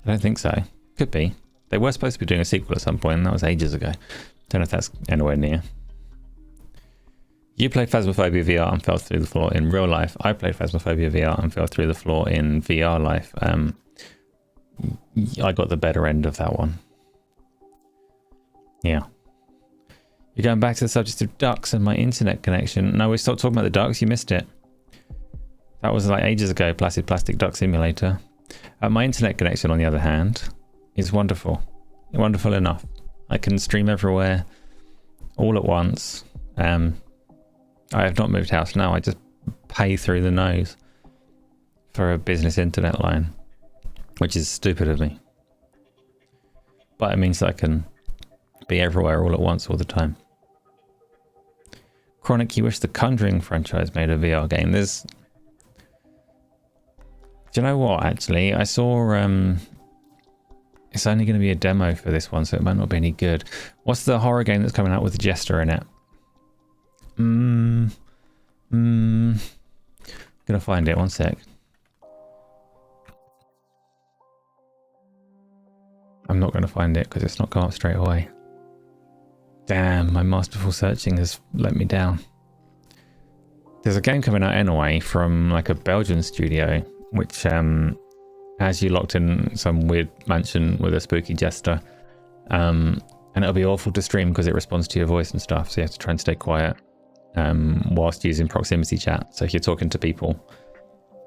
I don't think so. Could be. They were supposed to be doing a sequel at some point, and that was ages ago. Don't know if that's anywhere near. You played Phasmophobia VR and fell through the floor in real life. I played Phasmophobia VR and fell through the floor in VR life. I got the better end of that one. Yeah. You're going back to the subject of ducks and my internet connection. No, we stopped talking about the ducks. You missed it. That was like ages ago, Placid Plastic Duck Simulator. My internet connection, on the other hand, is wonderful. Wonderful enough. I can stream everywhere all at once. I have not moved house. No, I just pay through the nose for a business internet line, which is stupid of me. But it means that I can be everywhere all at once all the time. Chronic, you wish the Conjuring franchise made a VR game. There's... Do you know what, actually? I saw... It's only going to be a demo for this one, so it might not be any good. What's the horror game that's coming out with Jester in it? Gonna find it, one sec. I'm not gonna find it because it's not come up straight away. Damn, my masterful searching has let me down. There's a game coming out anyway from like a Belgian studio, which has you locked in some weird mansion with a spooky jester. And it'll be awful to stream because it responds to your voice and stuff, so you have to try and stay quiet whilst using proximity chat. So if you're talking to people,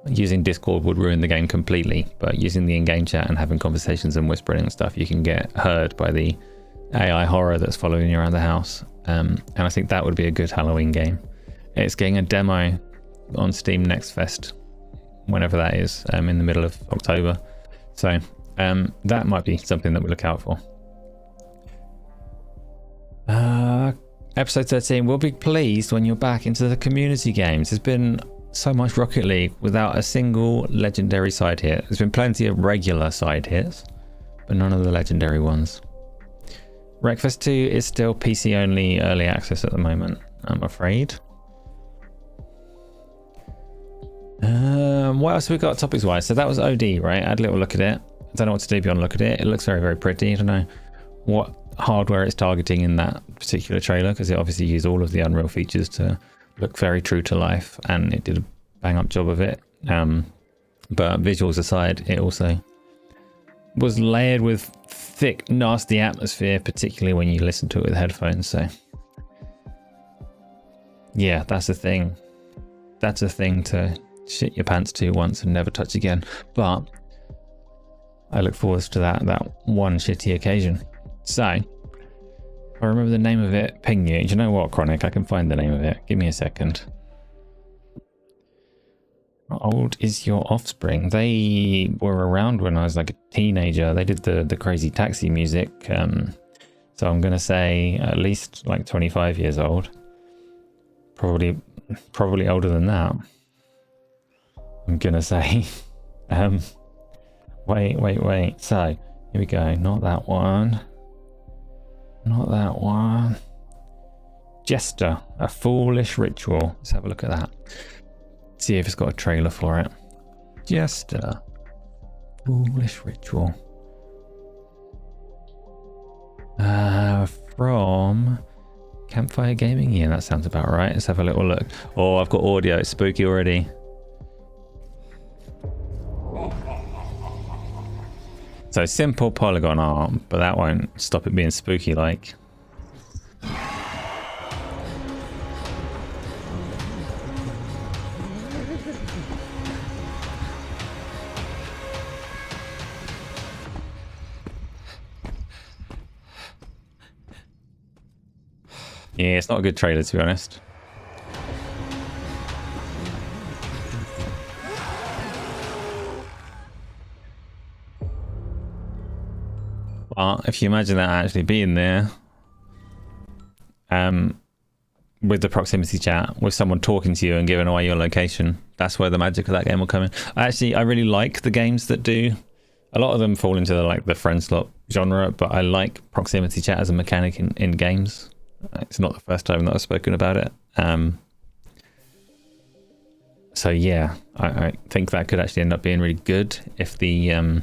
using Discord would ruin the game completely, but using the in-game chat and having conversations and whispering and stuff, you can get heard by the AI horror that's following you around the house. And I think that would be a good Halloween game. It's getting a demo on Steam Next Fest, whenever that is, in the middle of October. So that might be something that we look out for. Episode 13, we'll be pleased when you're back into the community games. There's been so much Rocket League without a single legendary side hit. There's been plenty of regular side hits, but none of the legendary ones. Wreckfest 2 is still PC only early access at the moment, I'm afraid. What else have we got topics wise? So that was OD, right? I had a little look at it. I don't know what to do beyond look at it. It looks very, very pretty. I don't know what hardware it's targeting in that particular trailer, because it obviously used all of the Unreal features to look very true to life, and it did a bang up job of it. But visuals aside, it also was layered with thick, nasty atmosphere, particularly when you listen to it with headphones. So yeah, that's a thing. That's a thing to shit your pants to once and never touch again. But I look forward to that one shitty occasion. So I remember the name of it, ping you. Do you know what, Chronic? I can find the name of it. Give me a second. How old is your offspring? They were around when I was like a teenager. They did the Crazy Taxi music. So I'm going to say at least like 25 years old. Probably older than that. I'm going to say. Wait. So here we go. Not that one. Not that one. Jester, a foolish ritual. Let's have a look at that. See if it's got a trailer for it. Jester, foolish ritual. From Campfire Gaming. Yeah, that sounds about right. Let's have a little look. Oh, I've got audio. It's spooky already. So simple polygon art, but that won't stop it being spooky like. Yeah, it's not a good trailer, to be honest. But if you imagine that actually being there, with the proximity chat, with someone talking to you and giving away your location, that's where the magic of that game will come in. I really like the games that do. A lot of them fall into the friend slot genre, but I like proximity chat as a mechanic in games. It's not the first time that I've spoken about it. So yeah, I think that could actually end up being really good if the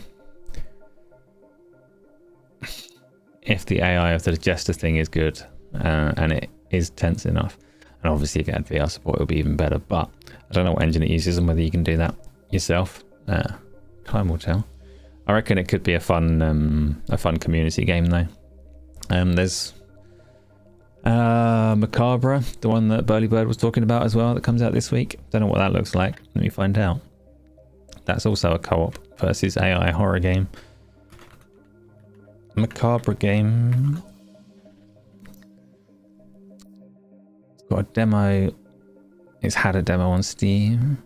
AI of the Jester thing is good, and it is tense enough. And obviously if it had VR support, it would be even better, but I don't know what engine it uses and whether you can do that yourself. Time will tell. I reckon it could be a fun community game though. There's Macabre, the one that Burly Bird was talking about as well, that comes out this week. Don't know what that looks like. Let me find out. That's also a co-op versus AI horror game. Macabre game. It's got a demo It's had a demo on Steam.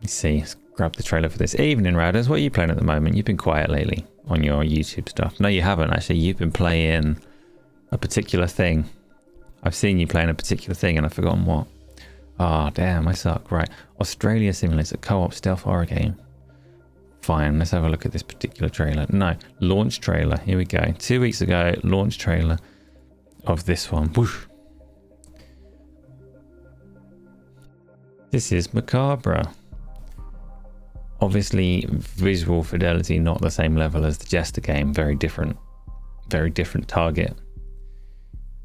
Let's see. Let's grab the trailer for this. Evening, Riders. What are you playing at the moment? You've been quiet lately on your YouTube stuff. No, you haven't, actually. You've been playing a particular thing. I've seen you playing a particular thing and I've forgotten what. Ah, oh, damn, I suck. Right. Australia Simulator co-op stealth horror game. Fine, let's have a look at this particular trailer. No, launch trailer. Here we go. 2 weeks ago, launch trailer of this one. Whoosh. This is Macabre. Obviously, visual fidelity not the same level as the Jester game. Very different target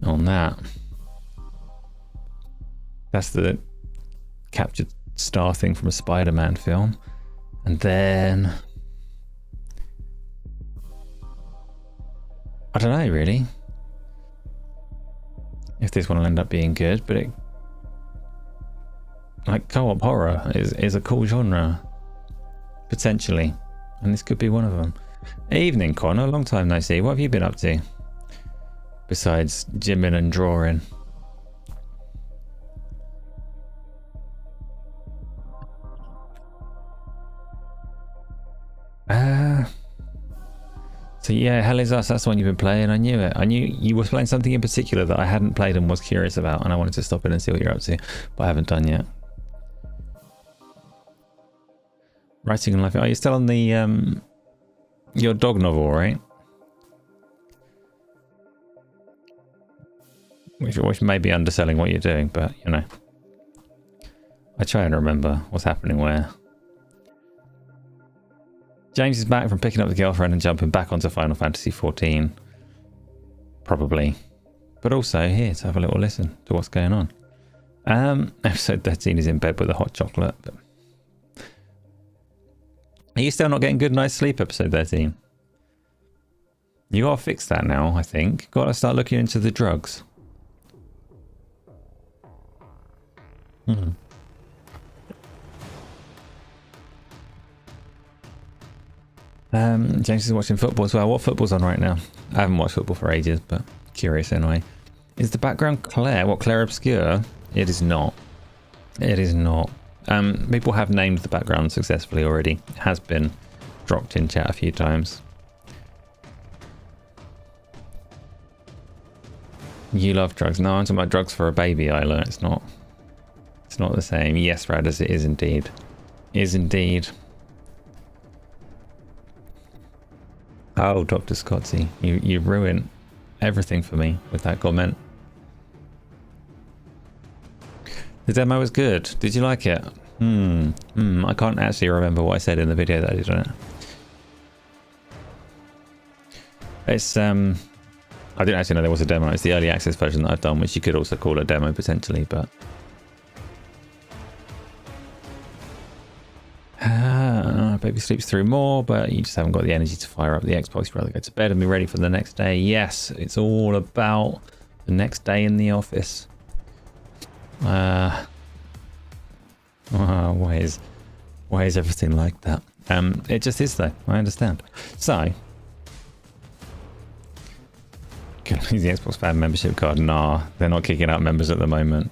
on that. That's the captured star thing from a Spider-Man film. And then I don't know really if this one will end up being good, but it, like, co-op horror is a cool genre potentially, and this could be one of them. Evening, Connor, long time no see. What have you been up to besides gymming and drawing? So yeah, Hell Is Us, that's the one you've been playing. I knew it. I knew you were playing something in particular that I hadn't played and was curious about, and I wanted to stop in and see what you're up to, but I haven't done yet. Writing and life. Are you still on the your dog novel, right? Which may be underselling what you're doing, but you know, I try and remember what's happening where. James is back from picking up the girlfriend and jumping back onto Final Fantasy 14. Probably. But also here to have a little listen to what's going on. Episode 13 is in bed with a hot chocolate. But are you still not getting good night's sleep, episode 13? You gotta fix that now, I think. Gotta start looking into the drugs. James is watching football as well. What football's on right now? I haven't watched football for ages, but curious anyway. Is the background Claire? What, Claire Obscure? It is not. It is not. People have named the background successfully already. It has been dropped in chat a few times. You love drugs. No, I'm talking about drugs for a baby, Isla. It's not the same. Yes, Radis, it is indeed. It is indeed. Oh, Dr. Scotty, you ruined everything for me with that comment. The demo was good. Did you like it? I can't actually remember what I said in the video that I did on it. It's I didn't actually know there was a demo. It's the early access version that I've done, which you could also call a demo potentially, but baby sleeps through more, but you just haven't got the energy to fire up the Xbox. You'd rather go to bed and be ready for the next day. Yes, it's all about the next day in the office. Why is everything like that? It just is though, I understand. So, can I use the Xbox fan membership card? Nah, they're not kicking out members at the moment.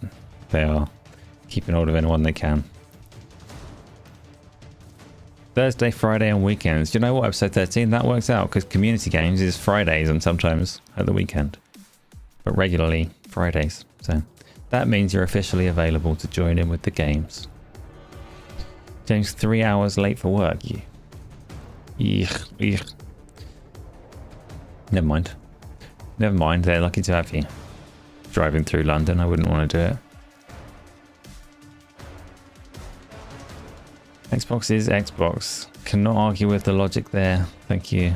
They are keeping hold of anyone they can. Thursday, Friday and weekends. Do you know what, episode 13? That works out because community games is Fridays and sometimes at the weekend. But regularly Fridays. So that means you're officially available to join in with the games. James, 3 hours late for work. Never mind. Never mind, they're lucky to have you. Driving through London, I wouldn't want to do it. Xbox is Xbox. Cannot argue with the logic there. Thank you.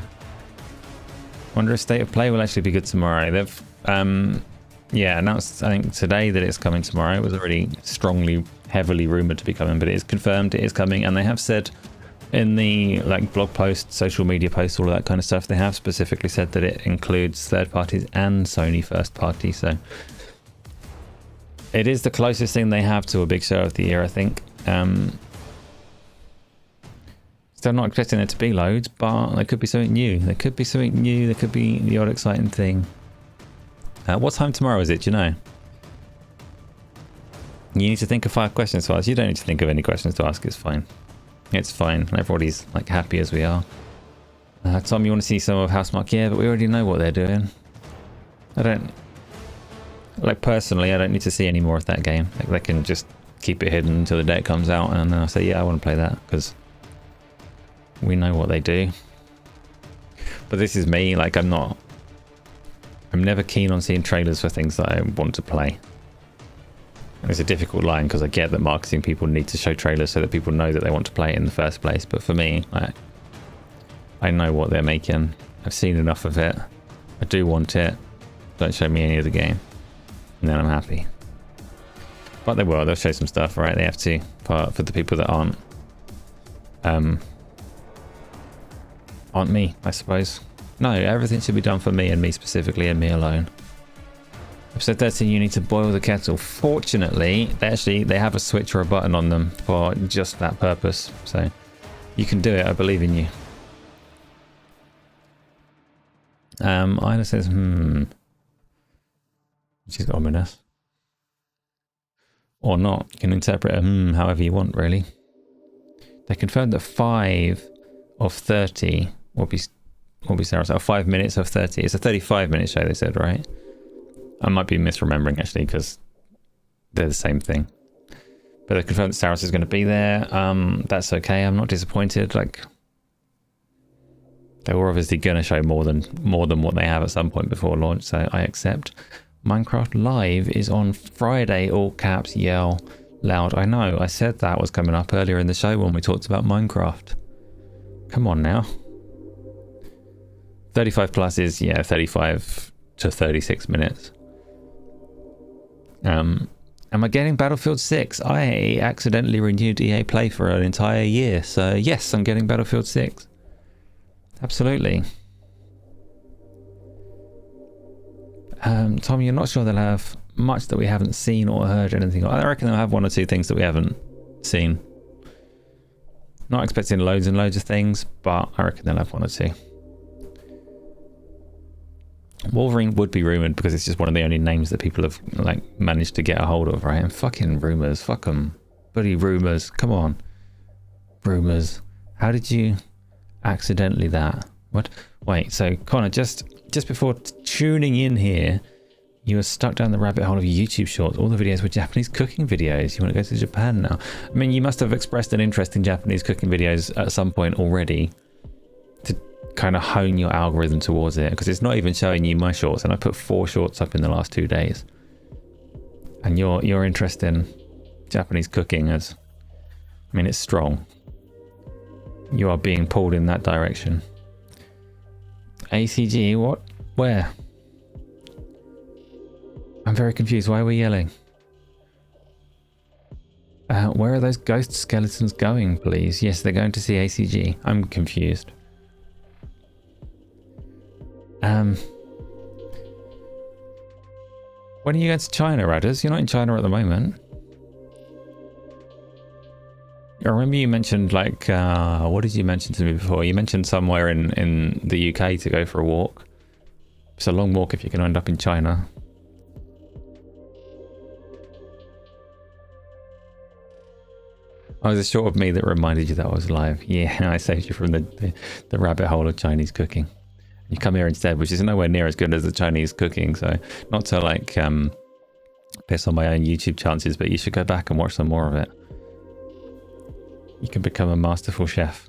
Wonder if State of Play will actually be good tomorrow. They've announced, I think, today that it's coming tomorrow. It was already strongly, heavily rumored to be coming, but it is confirmed it is coming. And they have said in the blog post, social media posts, all of that kind of stuff, they have specifically said that it includes third parties and Sony first party. So it is the closest thing they have to a big show of the year, I think. Still not expecting it to be loads, but there could be something new. There could be the odd exciting thing. What time tomorrow is it? Do you know? You need to think of 5 questions to ask. You don't need to think of any questions to ask. It's fine. It's fine. Everybody's like happy as we are. Tom, you want to see some of Housemarque? Yeah, but we already know what they're doing. I don't... Like, personally, I don't need to see any more of that game. Like, they can just keep it hidden until the day it comes out, and then I'll say, yeah, I want to play that, because we know what they do. But this is me. Like, I'm never keen on seeing trailers for things that I want to play. And it's a difficult line, because I get that marketing people need to show trailers so that people know that they want to play it in the first place. But for me, I know what they're making. I've seen enough of it. I do want it. Don't show me any of the game. And then I'm happy. But they will. They'll show some stuff, right? They have to. For the people that aren't me, I suppose. No, everything should be done for me and me specifically and me alone. Episode 13, you need to boil the kettle. Fortunately, they have a switch or a button on them for just that purpose. So you can do it. I believe in you. Ida says, which is ominous. Or not. You can interpret a however you want, really. They confirmed that 5 of 30 will be Sarah's. 5 minutes of 30. It's a 35-minute show, they said, right? I might be misremembering, actually, because they're the same thing. But they confirmed that Saros is going to be there. That's okay. I'm not disappointed. Like, they were obviously going to show more than what they have at some point before launch, so I accept. Minecraft Live is on Friday. All caps, yell loud. I know. I said that was coming up earlier in the show when we talked about Minecraft. Come on now. 35 plus is, yeah, 35 to 36 minutes. Am I getting Battlefield 6? I accidentally renewed EA Play for an entire year, so yes, I'm getting Battlefield 6. Absolutely. Tom, you're not sure they'll have much that we haven't seen or heard anything. I reckon they'll have 1 or 2 things that we haven't seen. Not expecting loads and loads of things, but I reckon they'll have 1 or 2. Wolverine would be rumored because it's just one of the only names that people have like managed to get a hold of, right? And fucking rumors, fuck them, bloody rumors. Come on, rumors. How did you accidentally that? What? Wait. So Connor, just before tuning in here, you were stuck down the rabbit hole of YouTube Shorts. All the videos were Japanese cooking videos. You want to go to Japan now? I mean, you must have expressed an interest in Japanese cooking videos at some point already, to kind of hone your algorithm towards it, because it's not even showing you my shorts, and I put 4 shorts up in the last 2 days, and your interest in Japanese cooking is, I mean, it's strong. You are being pulled in that direction. ACG, what? Where? I'm very confused. Why are we yelling? Where are those ghost skeletons going, please? Yes, they're going to see ACG. I'm confused. When are you going to China, Radders? You're not in China at the moment. I remember you mentioned, like, what did you mention to me before? You mentioned somewhere in the UK to go for a walk. It's a long walk if you're going to end up in China. Oh, it was a short of me that reminded you that I was live. Yeah, I saved you from the rabbit hole of Chinese cooking. You come here instead, which is nowhere near as good as the Chinese cooking. So not to like piss on my own YouTube chances, but you should go back and watch some more of it. You can become a masterful chef.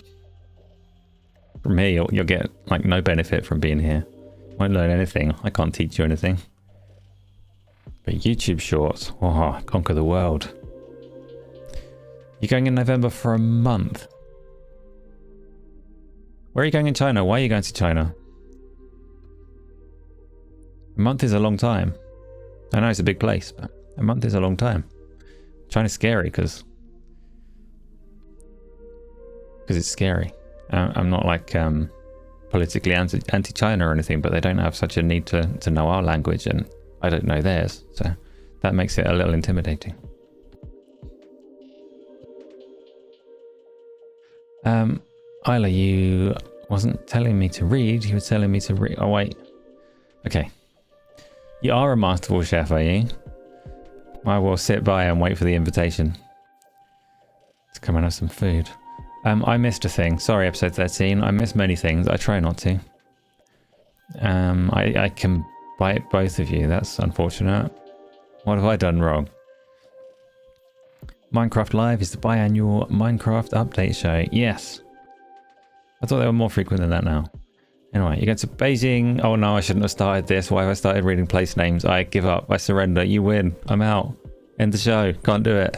From me, you'll get like no benefit from being here. You won't learn anything. I can't teach you anything. But YouTube Shorts, oh, conquer the world. You're going in November for a month. Where are you going in China? Why are you going to China? A month is a long time. I know it's a big place, but a month is a long time. China's scary because it's scary. I'm not like politically anti-China or anything, but they don't have such a need to know our language, and I don't know theirs, so that makes it a little intimidating. Isla, you wasn't telling me to read, you were telling me to read. Oh wait, okay. You are a masterful chef, are you? I will sit by and wait for the invitation to come and have some food. I missed a thing. Sorry, episode 13. I missed many things. I try not to. I can bite both of you. That's unfortunate. What have I done wrong? Minecraft Live is the biannual Minecraft update show. Yes. I thought they were more frequent than that now. Anyway, you go to Beijing. Oh no, I shouldn't have started this. Why have I started reading place names? I give up. I surrender. You win. I'm out. End the show. Can't do it.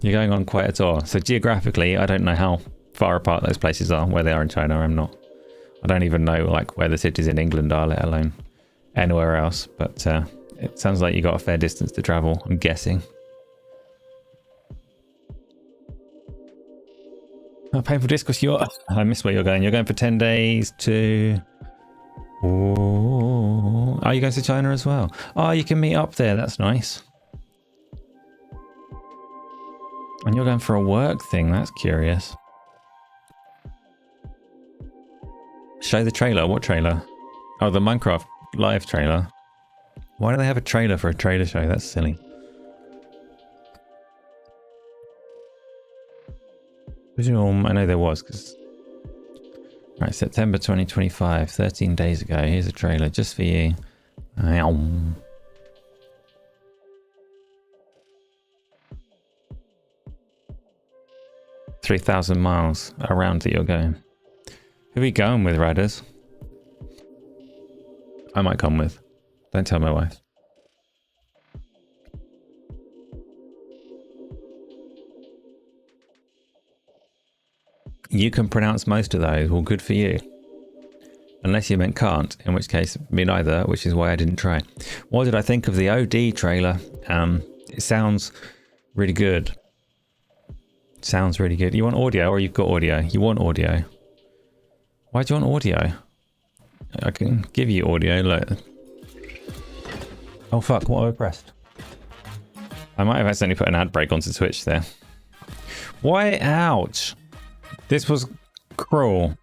You're going on quite a tour. So geographically, I don't know how far apart those places are, where they are in China. I'm not. I don't even know like where the cities in England are, let alone anywhere else. But it sounds like you got a fair distance to travel, I'm guessing. Oh, painful discourse. I miss where you're going. You're going for 10 days to... Oh, are you going to China as well? Oh, you can meet up there. That's nice. And you're going for a work thing. That's curious. Show the trailer. What trailer? Oh, the Minecraft live trailer. Why do they have a trailer for a trailer show? That's silly. I know there was, because... Right, September 2025, 13 days ago. Here's a trailer just for you. 3,000 miles around that you're going. Who are we going with, riders? I might come with. Don't tell my wife. You can pronounce most of those. Well, good for you. Unless you meant can't, in which case me neither, which is why I didn't try. What did I think of the OD trailer? It sounds really good. Sounds really good. You want audio or you've got audio? You want audio. Why do you want audio? I can give you audio. Look. Oh fuck, what have I pressed? I might have accidentally put an ad break onto Twitch there. Why? Ouch. This was cruel.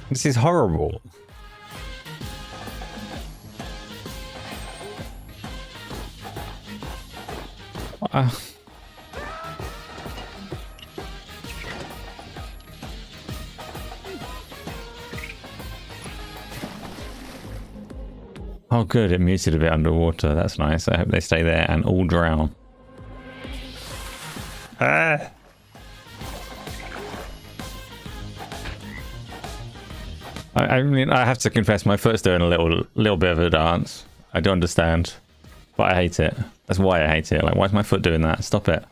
This is horrible. Oh good, it muted a bit underwater. That's nice. I hope they stay there and all drown. Ah. I mean, I have to confess, my foot's doing a little bit of a dance. I do understand, but I hate it. That's why I hate it. Like, why is my foot doing that? Stop it.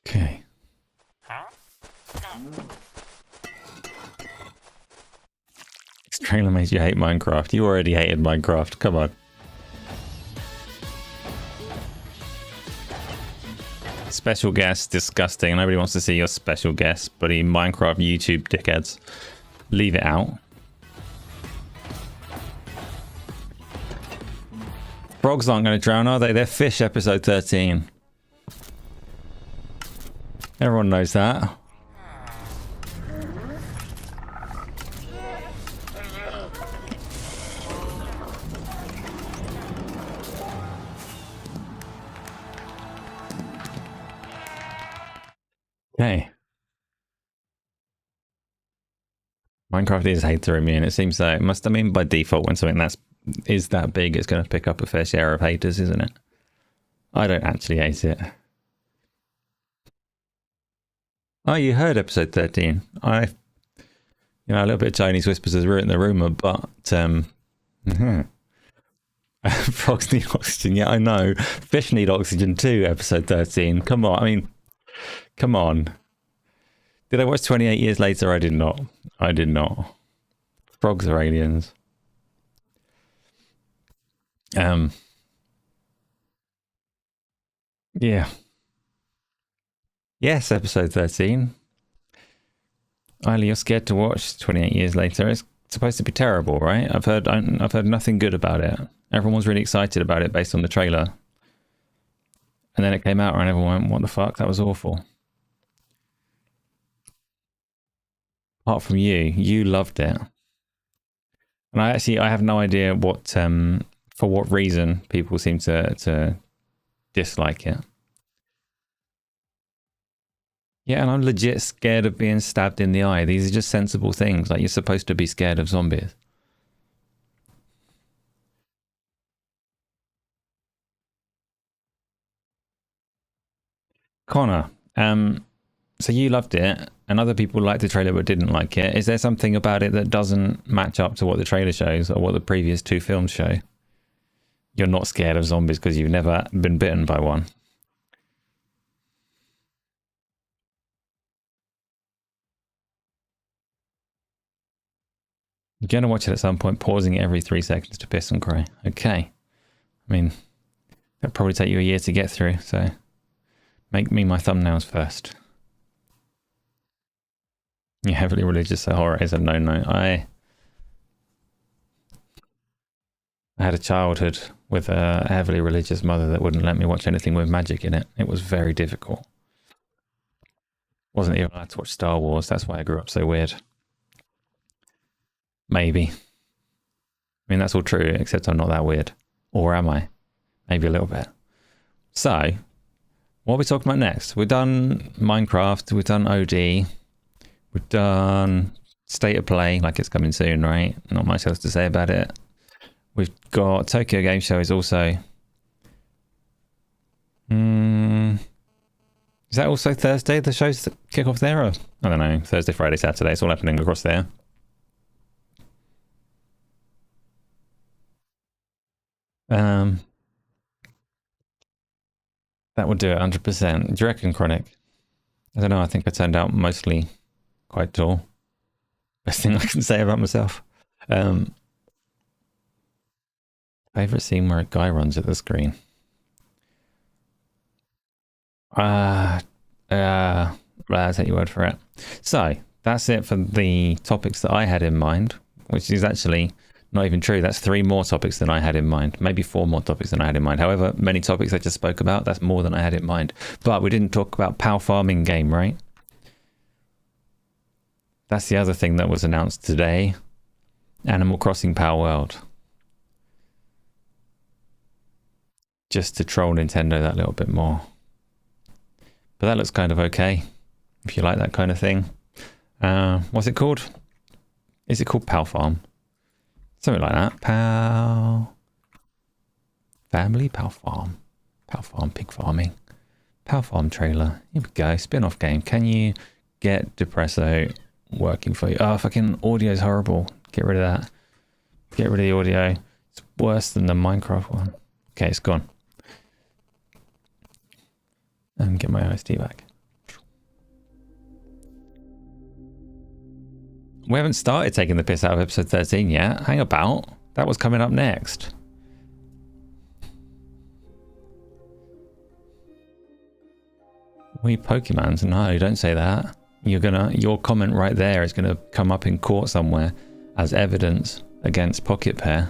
Okay. This trailer made you hate Minecraft. You already hated Minecraft. Come on. Special guest, disgusting. Nobody wants to see your special guest, buddy. Minecraft YouTube dickheads. Leave it out. Frogs aren't going to drown, are they? They're fish, episode 13. Everyone knows that. Okay. Minecraft is hater immune. It seems so. It must, I mean, by default, when something is that big, it's going to pick up a fair share of haters, isn't it? I don't actually hate it. Oh, you heard episode 13. A little bit of Chinese whispers has ruined the rumor, but frogs need oxygen. Yeah, I know. Fish need oxygen too. Episode 13. Come on. I mean. Come on. Did I watch 28 Years Later? I did not. I did not. Frogs are aliens. Yeah. Yes, episode 13. Eiley, you're scared to watch 28 Years Later. It's supposed to be terrible, right? I've heard nothing good about it. Everyone was really excited about it based on the trailer. And then it came out and everyone went, what the fuck? That was awful. Apart from you loved it. And I have no idea what, for what reason people seem to dislike it. Yeah, and I'm legit scared of being stabbed in the eye. These are just sensible things. Like, you're supposed to be scared of zombies. Connor, so you loved it, and other people liked the trailer but didn't like it. Is there something about it that doesn't match up to what the trailer shows or what the previous two films show? You're not scared of zombies because you've never been bitten by one. You're going to watch it at some point, pausing it every 3 seconds to piss and cry. Okay. I mean, that'll probably take you a year to get through, so make me my thumbnails first. You're heavily religious, so horror is a no-no. I had a childhood with a heavily religious mother that wouldn't let me watch anything with magic in it. It was very difficult. Wasn't even allowed to watch Star Wars. That's why I grew up so weird. Maybe. I mean, that's all true, except I'm not that weird. Or am I? Maybe a little bit. So, what are we talking about next? We've done Minecraft, we've done OD, we've done State of Play, like it's coming soon, right? Not much else to say about it. We've got Tokyo Game Show is also... Is that also Thursday, the shows that kick off there? Or, I don't know, Thursday, Friday, Saturday, it's all happening across there. That would do it 100%. Do you reckon, Chronic? I don't know, I think I turned out mostly quite tall. Best thing I can say about myself. Favorite scene where a guy runs at the screen. I'll take your word for it. So, that's it for the topics that I had in mind, which is actually not even true. That's 3 more topics than I had in mind. Maybe 4 more topics than I had in mind. However many topics I just spoke about, that's more than I had in mind. But we didn't talk about POW farming game, right? That's the other thing that was announced today. Animal Crossing POW World. Just to troll Nintendo that little bit more. But that looks kind of okay, if you like that kind of thing. What's it called? Is it called POW Farm? Something like that. POW Family, POW Farm. POW Farm, pig farming. POW Farm trailer. Here we go. Spin-off game. Can you get Depresso working for you? Oh, fucking audio's horrible. Get rid of that. Get rid of the audio. It's worse than the Minecraft one. Okay, it's gone. And get my OSD back. We haven't started taking the piss out of episode 13 yet. Hang about. That was coming up next. We Pokemons? No, don't say that. Your comment right there is gonna come up in court somewhere as evidence against Pocket Pair.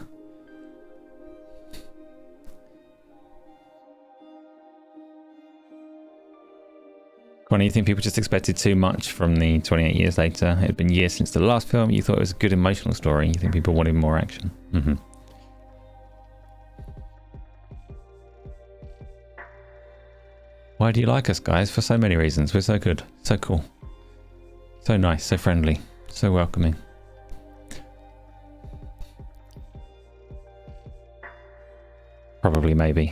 Connie, you think people just expected too much from the 28 years later? It had been years since the last film. You thought it was a good emotional story. You think people wanted more action? Mm-hmm. Why do you like us, guys? For so many reasons. We're so good. So cool. So nice. So friendly. So welcoming. Probably, maybe.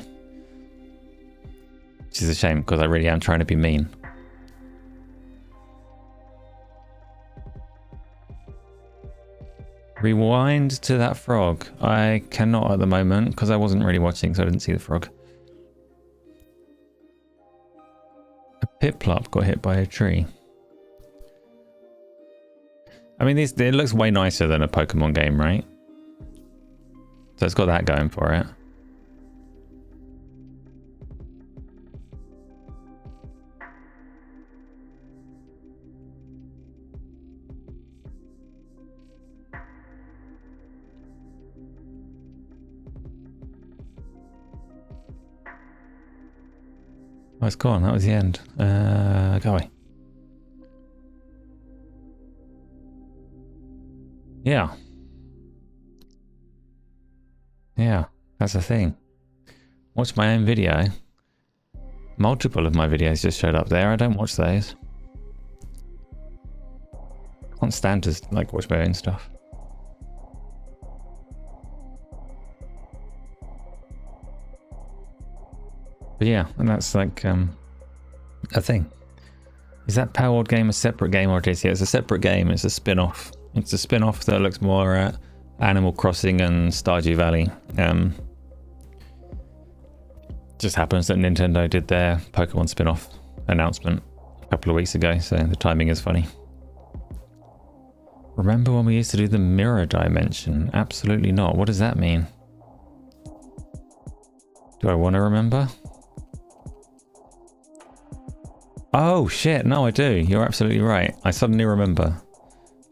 Which is a shame, because I really am trying to be mean. Rewind to that frog. I cannot at the moment because I wasn't really watching, so I didn't see the frog. A Piplup got hit by a tree. I mean, it looks way nicer than a Pokemon game, right? So it's got that going for it. it's gone. That was the end. Go away. Yeah. Yeah, that's the thing. Watch my own video. Multiple of my videos just showed up there. I don't watch those. Can't stand to like watch my own stuff. But yeah, and that's like a thing. Is that Powered Game a separate game or is it? It's a separate game. It's a spin-off. It's a spin-off that looks more at Animal Crossing and Stardew Valley. Just happens that Nintendo did their Pokemon spin-off announcement a couple of weeks ago, so the timing is funny. Remember when we used to do the mirror dimension? Absolutely not. What does that mean? Do I want to remember? Oh shit, no I do. You're absolutely right. I suddenly remember.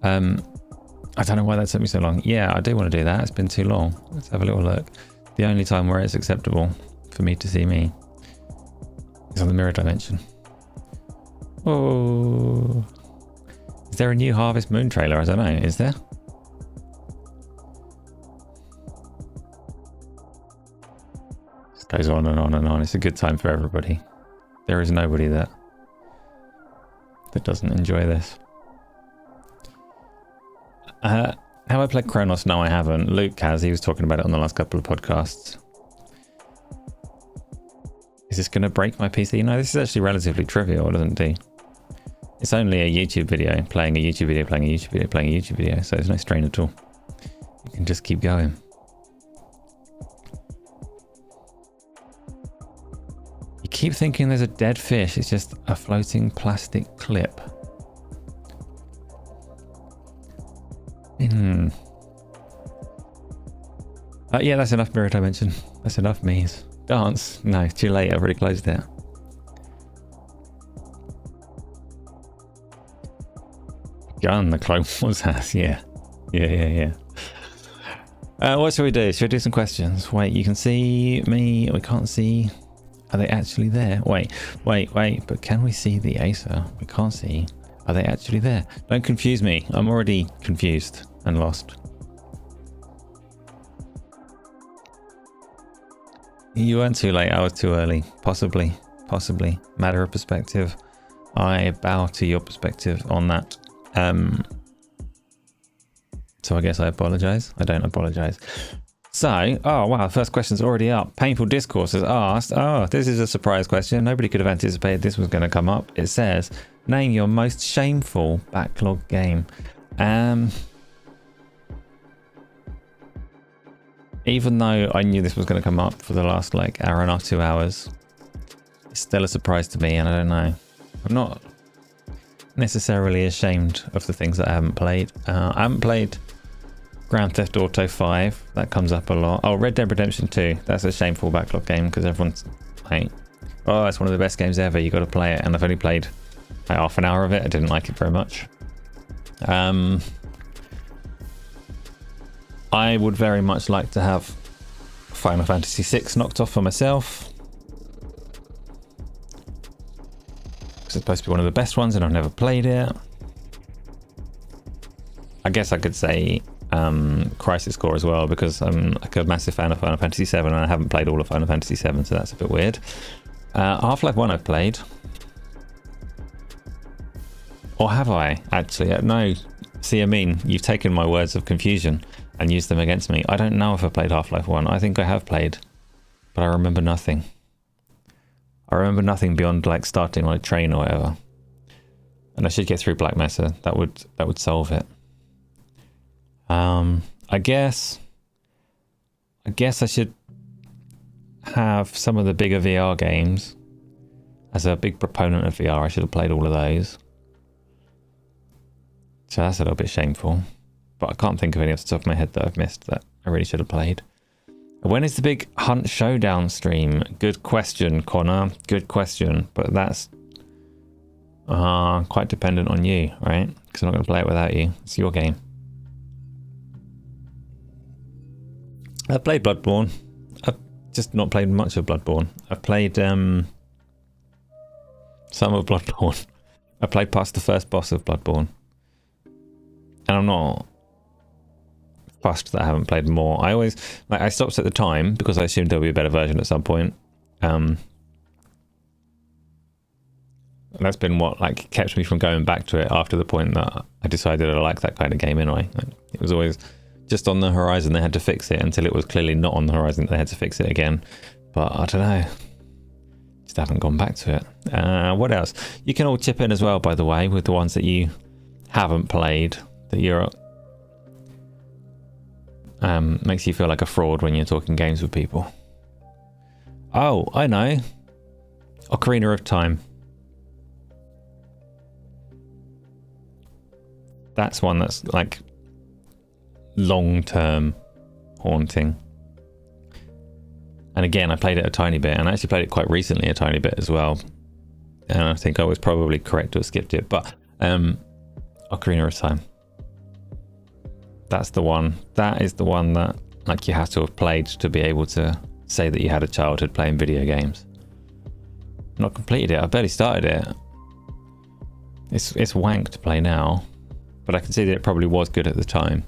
I don't know why that took me so long. Yeah, I do want to do that. It's been too long. Let's have a little look. The only time where it's acceptable for me to see me is on the mirror dimension. Oh, is there a new Harvest Moon trailer? I don't know. Is there? This goes on and on and on. It's a good time for everybody. There is nobody that doesn't enjoy this. Have I played Chronos? No, I haven't. Luke has. He was talking about it on the last couple of podcasts. Is this going to break my PC? No, this is actually relatively trivial. It doesn't do. It's only a YouTube video, playing a YouTube video, playing a YouTube video, playing a YouTube video. So there's no strain at all. You can just keep going. You keep thinking there's a dead fish. It's just a floating plastic clip. Yeah, that's enough mirror dimension. That's enough me's. Dance? No, too late. I've already closed it. Gun, the Clone Wars has. Yeah. Yeah. What should we do? Should we do some questions? Wait, you can see me. We can't see. Are they actually there? Wait. But can we see the Asa? We can't see. Are they actually there? Don't confuse me. I'm already confused and lost. You weren't too late. I was too early. Possibly. Matter of perspective. I bow to your perspective on that. So I guess I apologize. I don't apologize. So, oh wow, first question's already up. Painful Discourse has asked, oh, this is a surprise question. Nobody could have anticipated this was going to come up. It says, name your most shameful backlog game. Even though I knew this was going to come up for the last like hour and a half, 2 hours, it's still a surprise to me, and I don't know. I'm not necessarily ashamed of the things that I haven't played. I haven't played Grand Theft Auto 5. That comes up a lot. Oh, Red Dead Redemption 2. That's a shameful backlog game because everyone's like, oh, it's one of the best games ever. You got to play it. And I've only played like half an hour of it. I didn't like it very much. I would very much like to have Final Fantasy VI knocked off for myself. It's supposed to be one of the best ones and I've never played it. I guess I could say Crisis Core as well because I'm like a massive fan of Final Fantasy VII and I haven't played all of Final Fantasy VII, so that's a bit weird. Half-Life 1 I've played. Or have I, actually? No. See, I mean, you've taken my words of confusion and used them against me. I don't know if I played Half-Life 1. I think I have played, but I remember nothing. I remember nothing beyond like starting on a train or whatever. And I should get through Black Mesa. That would solve it. I guess I should have some of the bigger VR games. As a big proponent of VR, I should have played all of those. So that's a little bit shameful. But I can't think of any off the top of my head that I've missed that I really should have played. When is the big Hunt Showdown stream? Good question, Connor. Good question. But that's quite dependent on you, right? Because I'm not going to play it without you. It's your game. I've played Bloodborne. I've just not played much of Bloodborne. I've played Some of Bloodborne. I played past the first boss of Bloodborne. And I'm not fussed that I haven't played more. I always, like, I stopped at the time because I assumed there'll be a better version at some point. And that's been what like kept me from going back to it after the point that I decided I like that kind of game anyway. Like, it was always just on the horizon, they had to fix it, until it was clearly not on the horizon, they had to fix it again. But I don't know, just haven't gone back to it. What else? You can all chip in as well, by the way, with the ones that you haven't played, that you're makes you feel like a fraud when you're talking games with people. Oh, I know, Ocarina of Time. That's one that's like long-term haunting. And again, I played it a tiny bit, and I actually played it quite recently a tiny bit as well. And I think I was probably correct to have skipped it, but Ocarina of Time. That's the one. That is the one that like you have to have played to be able to say that you had a childhood playing video games. I've not completed it. I barely started it. It's wank to play now. But I can see that it probably was good at the time.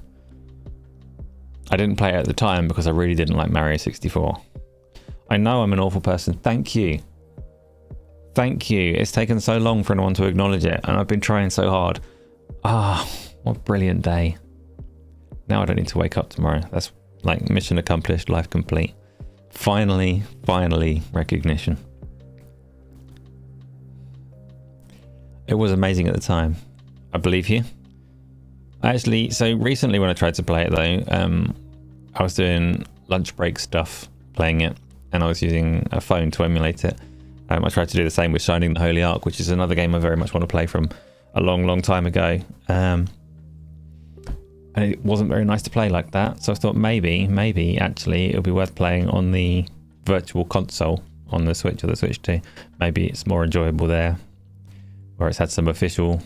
I didn't play it at the time because I really didn't like Mario 64. I know I'm an awful person. Thank you. Thank you. It's taken so long for anyone to acknowledge it, and I've been trying so hard. Ah, what a brilliant day. Now I don't need to wake up tomorrow. That's like mission accomplished, life complete. Finally recognition. It was amazing at the time. I believe you. Actually, so recently when I tried to play it though, I was doing lunch break stuff playing it, and I was using a phone to emulate it. I tried to do the same with Shining the Holy Ark, which is another game I very much want to play from a long time ago. And it wasn't very nice to play like that, so I thought maybe actually it'll be worth playing on the virtual console on the Switch or the Switch 2. Maybe it's more enjoyable there, where it's had some official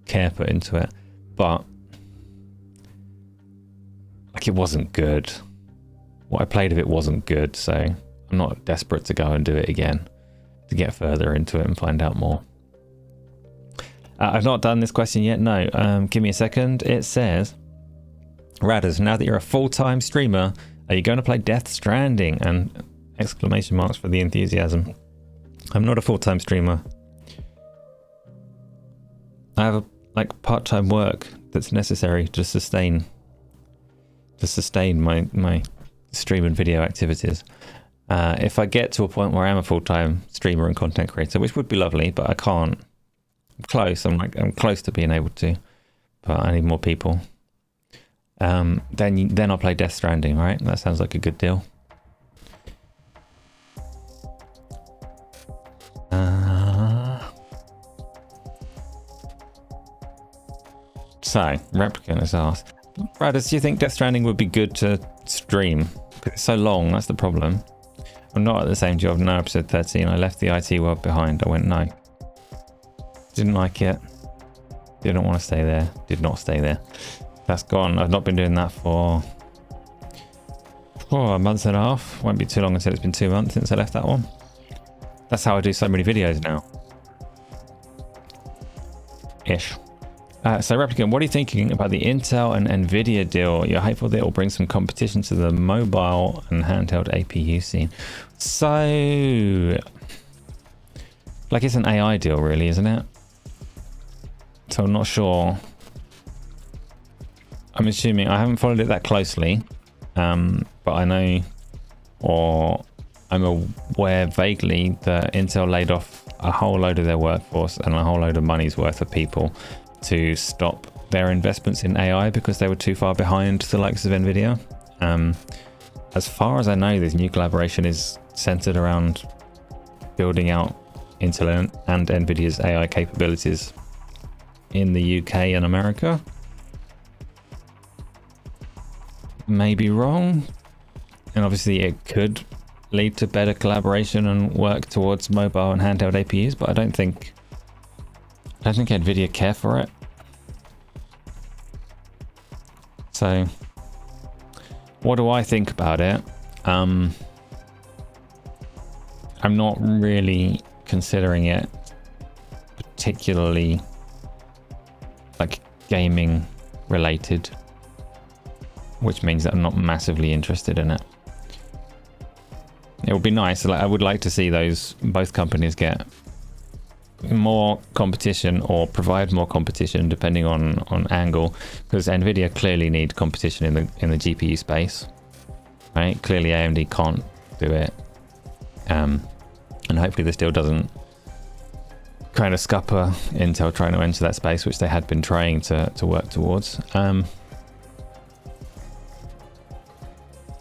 care put into it. But like, it wasn't good. What I played of it wasn't good, so I'm not desperate to go and do it again to get further into it and find out more. I've not done this question yet, no. Give me a second. It says, Radders, now that you're a full-time streamer, are you going to play Death Stranding? And exclamation marks for the enthusiasm. I'm not a full-time streamer. I have a like part-time work that's necessary to sustain my stream and video activities. If I get to a point where I am a full-time streamer and content creator, which would be lovely, but I can't. I'm close. I'm close to being able to, but I need more people. Then I'll play Death Stranding, right? That sounds like a good deal. So, Replicant has asked, Brad, do you think Death Stranding would be good to stream? Because it's so long, that's the problem. I'm not at the same job now, episode 13. I left the IT world behind. I went, no. Didn't like it. Didn't want to stay there. Did not stay there. That's gone. I've not been doing that for a month and a half. Won't be too long until it's been 2 months since I left that one. That's how I do so many videos now. Ish. So Replicant, what are you thinking about the Intel and Nvidia deal? You're hopeful that it will bring some competition to the mobile and handheld APU scene. So, like, it's an AI deal really, isn't it? So I'm not sure. I'm assuming, I haven't followed it that closely, but I know, or I'm aware vaguely that Intel laid off a whole load of their workforce and a whole load of money's worth of people to stop their investments in AI because they were too far behind the likes of Nvidia. As far as I know, this new collaboration is centered around building out Intel and Nvidia's AI capabilities in the UK and America. Maybe wrong, and obviously it could lead to better collaboration and work towards mobile and handheld APUs, but I don't think Nvidia care for it. So what do I think about it? I'm not really considering it particularly like gaming related, which means that I'm not massively interested in it. It would be nice, like I would like to see both companies get more competition or provide more competition depending on angle, because Nvidia clearly need competition in the GPU space, right? Clearly AMD can't do it, and hopefully this deal doesn't kind of scupper Intel trying to enter that space, which they had been trying to work towards.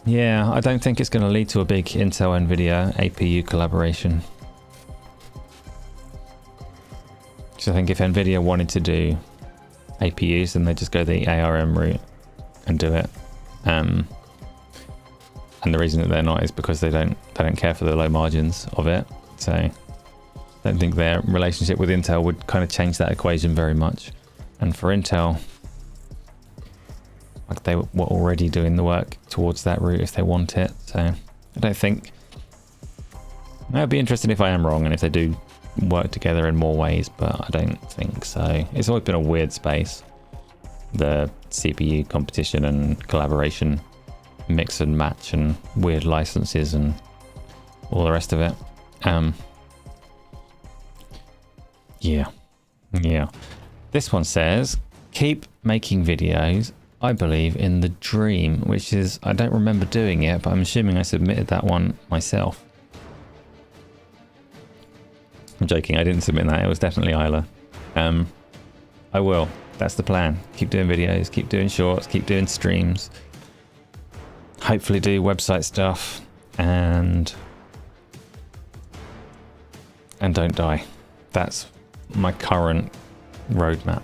Yeah, I don't think it's going to lead to a big Intel Nvidia APU collaboration. So I think if Nvidia wanted to do APUs, then they just go the ARM route and do it. And the reason that they're not is because they don't care for the low margins of it. So I don't think their relationship with Intel would kind of change that equation very much. And for Intel, like they were already doing the work towards that route if they want it. So I don't think... I'd be interested if I am wrong and if they do work together in more ways, but I don't think so. It's always been a weird space, the CPU competition and collaboration, mix and match and weird licenses and all the rest of it. Yeah. This one says, keep making videos. I believe in the dream, which is, I don't remember doing it, but I'm assuming I submitted that one myself. I'm joking, I didn't submit that. It was definitely Isla. I will. That's the plan. Keep doing videos, keep doing shorts, keep doing streams. Hopefully do website stuff and don't die. That's my current roadmap.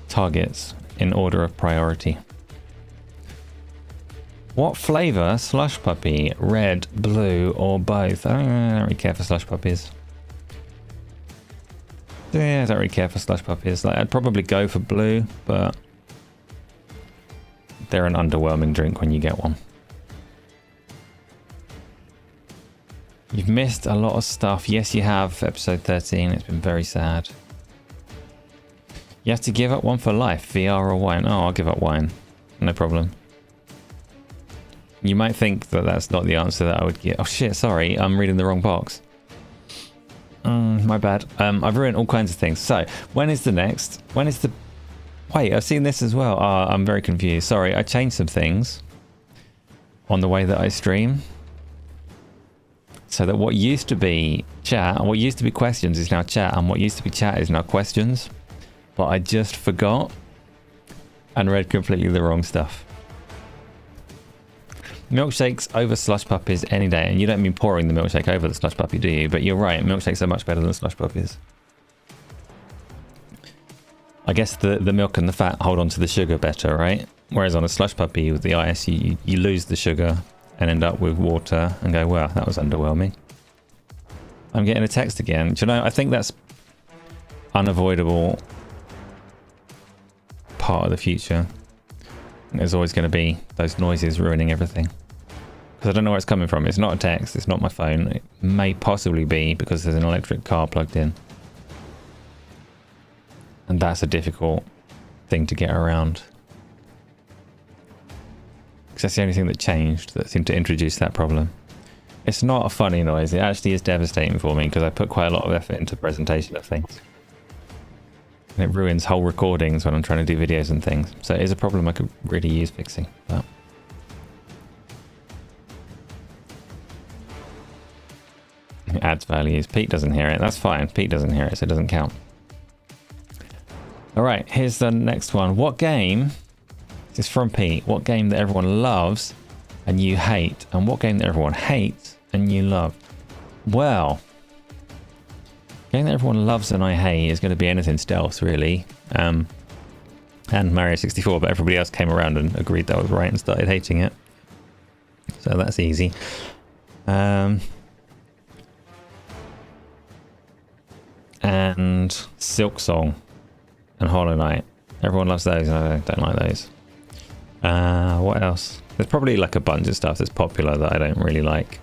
Targets in order of priority. What flavor slush puppy? Red, blue, or both? I don't really care for slush puppies. Yeah, I don't really care for slush puppies. Like, I'd probably go for blue, but they're an underwhelming drink when you get one. You've missed a lot of stuff. Yes, you have. Episode 13. It's been very sad. You have to give up one for life. VR or wine? Oh, I'll give up wine. No problem. You might think that that's not the answer that I would get. Oh shit, sorry. I'm reading the wrong box. My bad. I've ruined all kinds of things. So, when is the next? When is the... Wait, I've seen this as well. I'm very confused. Sorry, I changed some things on the way that I stream. So that what used to be chat, and what used to be questions is now chat, and what used to be chat is now questions. But I just forgot and read completely the wrong stuff. Milkshakes over slush puppies any day. And you don't mean pouring the milkshake over the slush puppy, do you? But you're right, milkshakes are much better than slush puppies. I guess the milk and the fat hold on to the sugar better, right? Whereas on a slush puppy with the ice, you lose the sugar and end up with water and go, wow, that was underwhelming. I'm getting a text again. Do you know, I think that's unavoidable part of the future. There's always going to be those noises ruining everything. Because I don't know where it's coming from. It's not a text. It's not my phone. It may possibly be because there's an electric car plugged in. And that's a difficult thing to get around. Because that's the only thing that changed that seemed to introduce that problem. It's not a funny noise. It actually is devastating for me because I put quite a lot of effort into presentation of things. And it ruins whole recordings when I'm trying to do videos and things. So it is a problem I could really use fixing. But it adds values. Pete doesn't hear it. That's fine. Pete doesn't hear it, so it doesn't count. All right, here's the next one. What game, this is from Pete, what game that everyone loves and you hate? And what game that everyone hates and you love? Well, game that everyone loves and I hate is going to be anything stealth, really. And Mario 64, but everybody else came around and agreed that I was right and started hating it. So that's easy. And Silk Song and Hollow Knight. Everyone loves those and I don't like those. What else? There's probably like a bunch of stuff that's popular that I don't really like.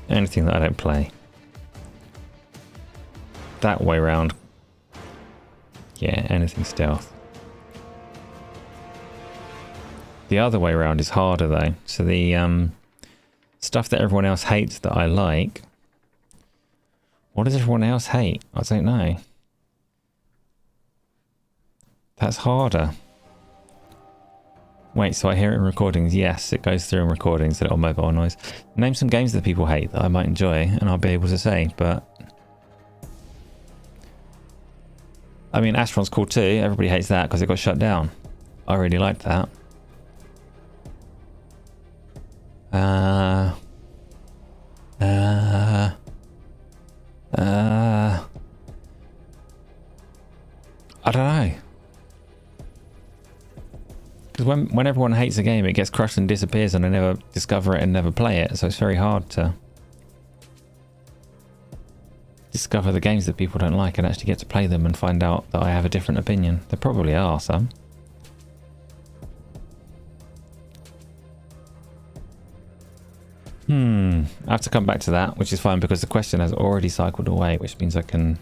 Anything that I don't play. that way round. Yeah, anything stealth. The other way around is harder though. So the stuff that everyone else hates that I like. What does everyone else hate? I don't know. That's harder. Wait, so I hear it in recordings. Yes, it goes through in recordings, a little mobile noise. Name some games that people hate that I might enjoy and I'll be able to say, but... I mean, Astron's cool too. Everybody hates that because it got shut down. I really liked that. I don't know. Because when everyone hates a game, it gets crushed and disappears and I never discover it and never play it. So it's very hard to discover the games that people don't like and actually get to play them and find out that I have a different opinion. There probably are some. I have to come back to that, which is fine because the question has already cycled away, which means I can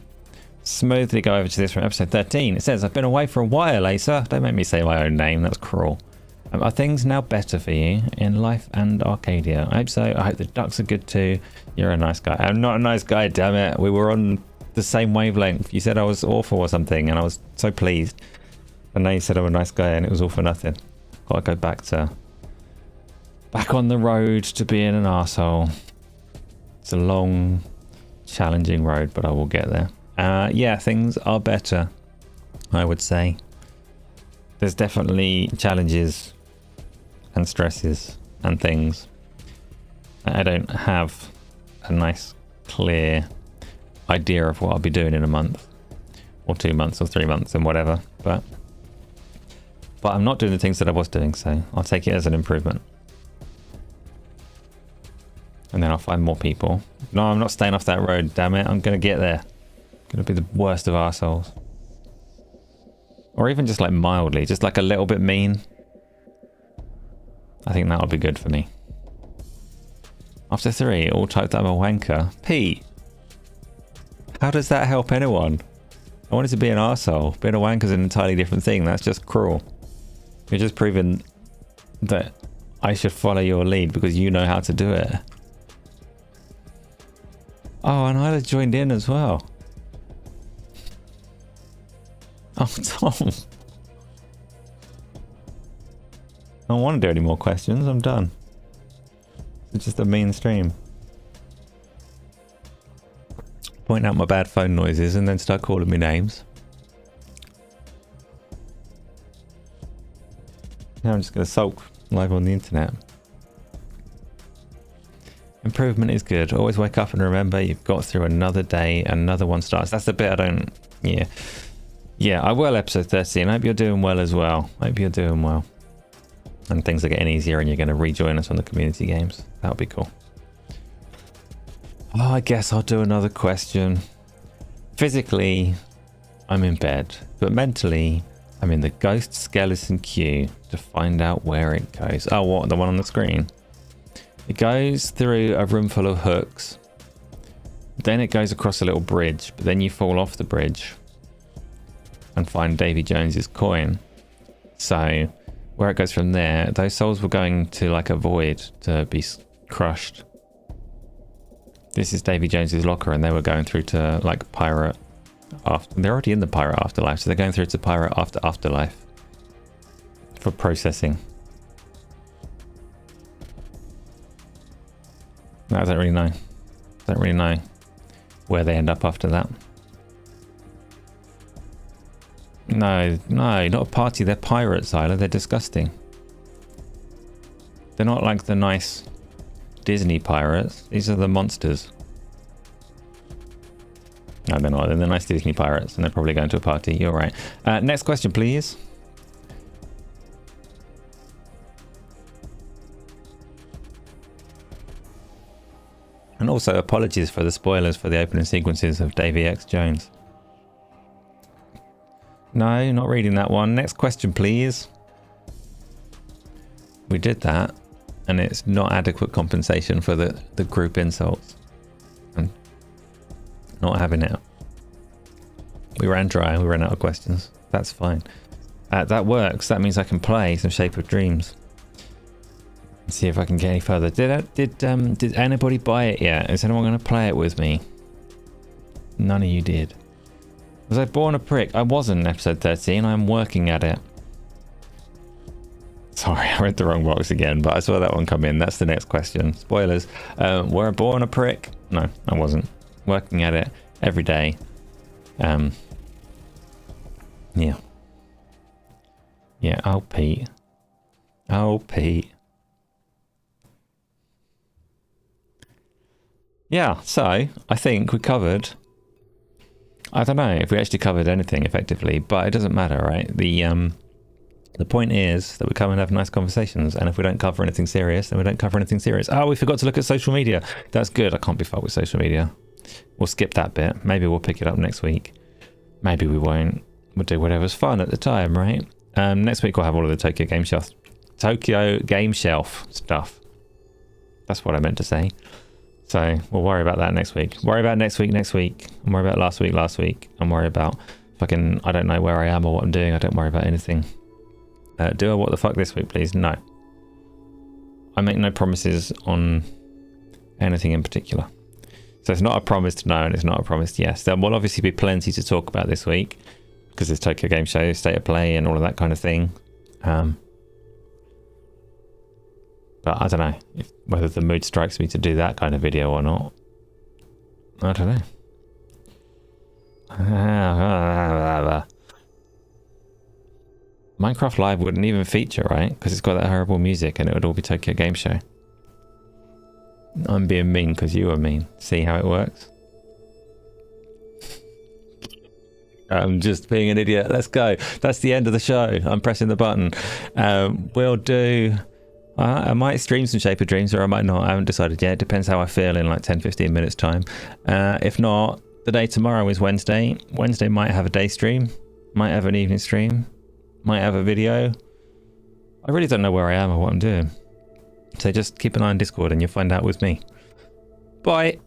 smoothly go over to this from episode 13. It says, I've been away for a while, Asa. Don't make me say my own name. That's cruel. Are things now better for you in life and Arcadia? I hope so. I hope the ducks are good too. You're a nice guy. I'm not a nice guy, damn it. We were on the same wavelength. You said I was awful or something, and I was so pleased. And now you said I'm a nice guy, and it was all for nothing. Gotta go back on the road to being an arsehole. It's a long, challenging road, but I will get there. Yeah, things are better, I would say. There's definitely challenges and stresses and things. I don't have a nice, clear idea of what I'll be doing in a month, or 2 months, or 3 months, and whatever. But I'm not doing the things that I was doing, so I'll take it as an improvement. And then I'll find more people. No, I'm not staying off that road, damn it. I'm going to get there. I'm going to be the worst of arseholes. Or even just like mildly, just like a little bit mean. I think that'll be good for me. After 3, all typed I'm a wanker. Pete, how does that help anyone? I wanted to be an arsehole. Being a wanker is an entirely different thing. That's just cruel. You're just proving that I should follow your lead because you know how to do it. Oh, and Isla joined in as well. Oh, Tom. I don't want to do any more questions. I'm done. It's just a mean stream. Point out my bad phone noises and then start calling me names. Now I'm just going to sulk live on the internet. Improvement is good. Always wake up and remember you've got through another day. Another one starts. That's the bit I don't... Yeah. Yeah, I will episode 13. I hope you're doing well as well. I hope you're doing well. And things are getting easier and you're going to rejoin us on the community games. That'll be cool. Oh, I guess I'll do another question. Physically, I'm in bed. But mentally, I'm in the ghost skeleton queue to find out where it goes. Oh, what? The one on the screen? It goes through a room full of hooks. Then it goes across a little bridge. But then you fall off the bridge and find Davy Jones's coin. So where it goes from there, those souls were going to like a void to be crushed. This is Davy Jones's locker, and they were going through to like pirate after. They're already in the pirate afterlife, so they're going through to pirate afterlife for processing. No, I don't really know. Don't really know where they end up after that. No, not a party. They're pirates, Isla. They're disgusting. They're not like the nice Disney pirates. These are the monsters. No, they're not. They're the nice Disney pirates, and they're probably going to a party. You're right. Next question, please. And also, apologies for the spoilers for the opening sequences of Davy X Jones. No, not reading that one. Next question, please. We did that, and it's not adequate compensation for the group insults. I'm not having it. We ran dry. We ran out of questions. That's fine. That works. That means I can play some Shape of Dreams. See if I can get any further. Did anybody buy it yet? Is anyone going to play it with me? None of you did. Was I born a prick? I wasn't in episode 13. I'm working at it. Sorry, I read the wrong box again, but I saw that one come in. That's the next question. Spoilers. Were I born a prick? No, I wasn't. Working at it every day. Yeah. Yeah, oh, Pete. Oh, Pete. Yeah, so I think we covered... I don't know if we actually covered anything effectively, but it doesn't matter, right? The point is that we come and have nice conversations, and if we don't cover anything serious, then we don't cover anything serious. Oh, we forgot to look at social media. That's good. I can't be fucked with social media. We'll skip that bit. Maybe we'll pick it up next week. Maybe we won't. We'll do whatever's fun at the time, right? Next week we'll have all of the Tokyo Game Shelf stuff. That's what I meant to say. So we'll worry about that next week. Worry about next week. And worry about last week. And worry about fucking, I don't know where I am or what I'm doing. I don't worry about anything. Do a what the fuck this week, please? No. I make no promises on anything in particular. So it's not a promise to no and it's not a promise to yes. There will obviously be plenty to talk about this week because there's Tokyo Game Show, State of Play and all of that kind of thing. But I don't know whether the mood strikes me to do that kind of video or not. I don't know. Minecraft Live wouldn't even feature, right? Because it's got that horrible music and it would all be Tokyo Game Show. I'm being mean because you are mean. See how it works? I'm just being an idiot. Let's go. That's the end of the show. I'm pressing the button. We'll do... I might stream some Shape of Dreams or I might not. I haven't decided yet. It depends how I feel in like 10-15 minutes time. If not, the day tomorrow is Wednesday. Wednesday might have a day stream. Might have an evening stream. Might have a video. I really don't know where I am or what I'm doing. So just keep an eye on Discord and you'll find out with me. Bye.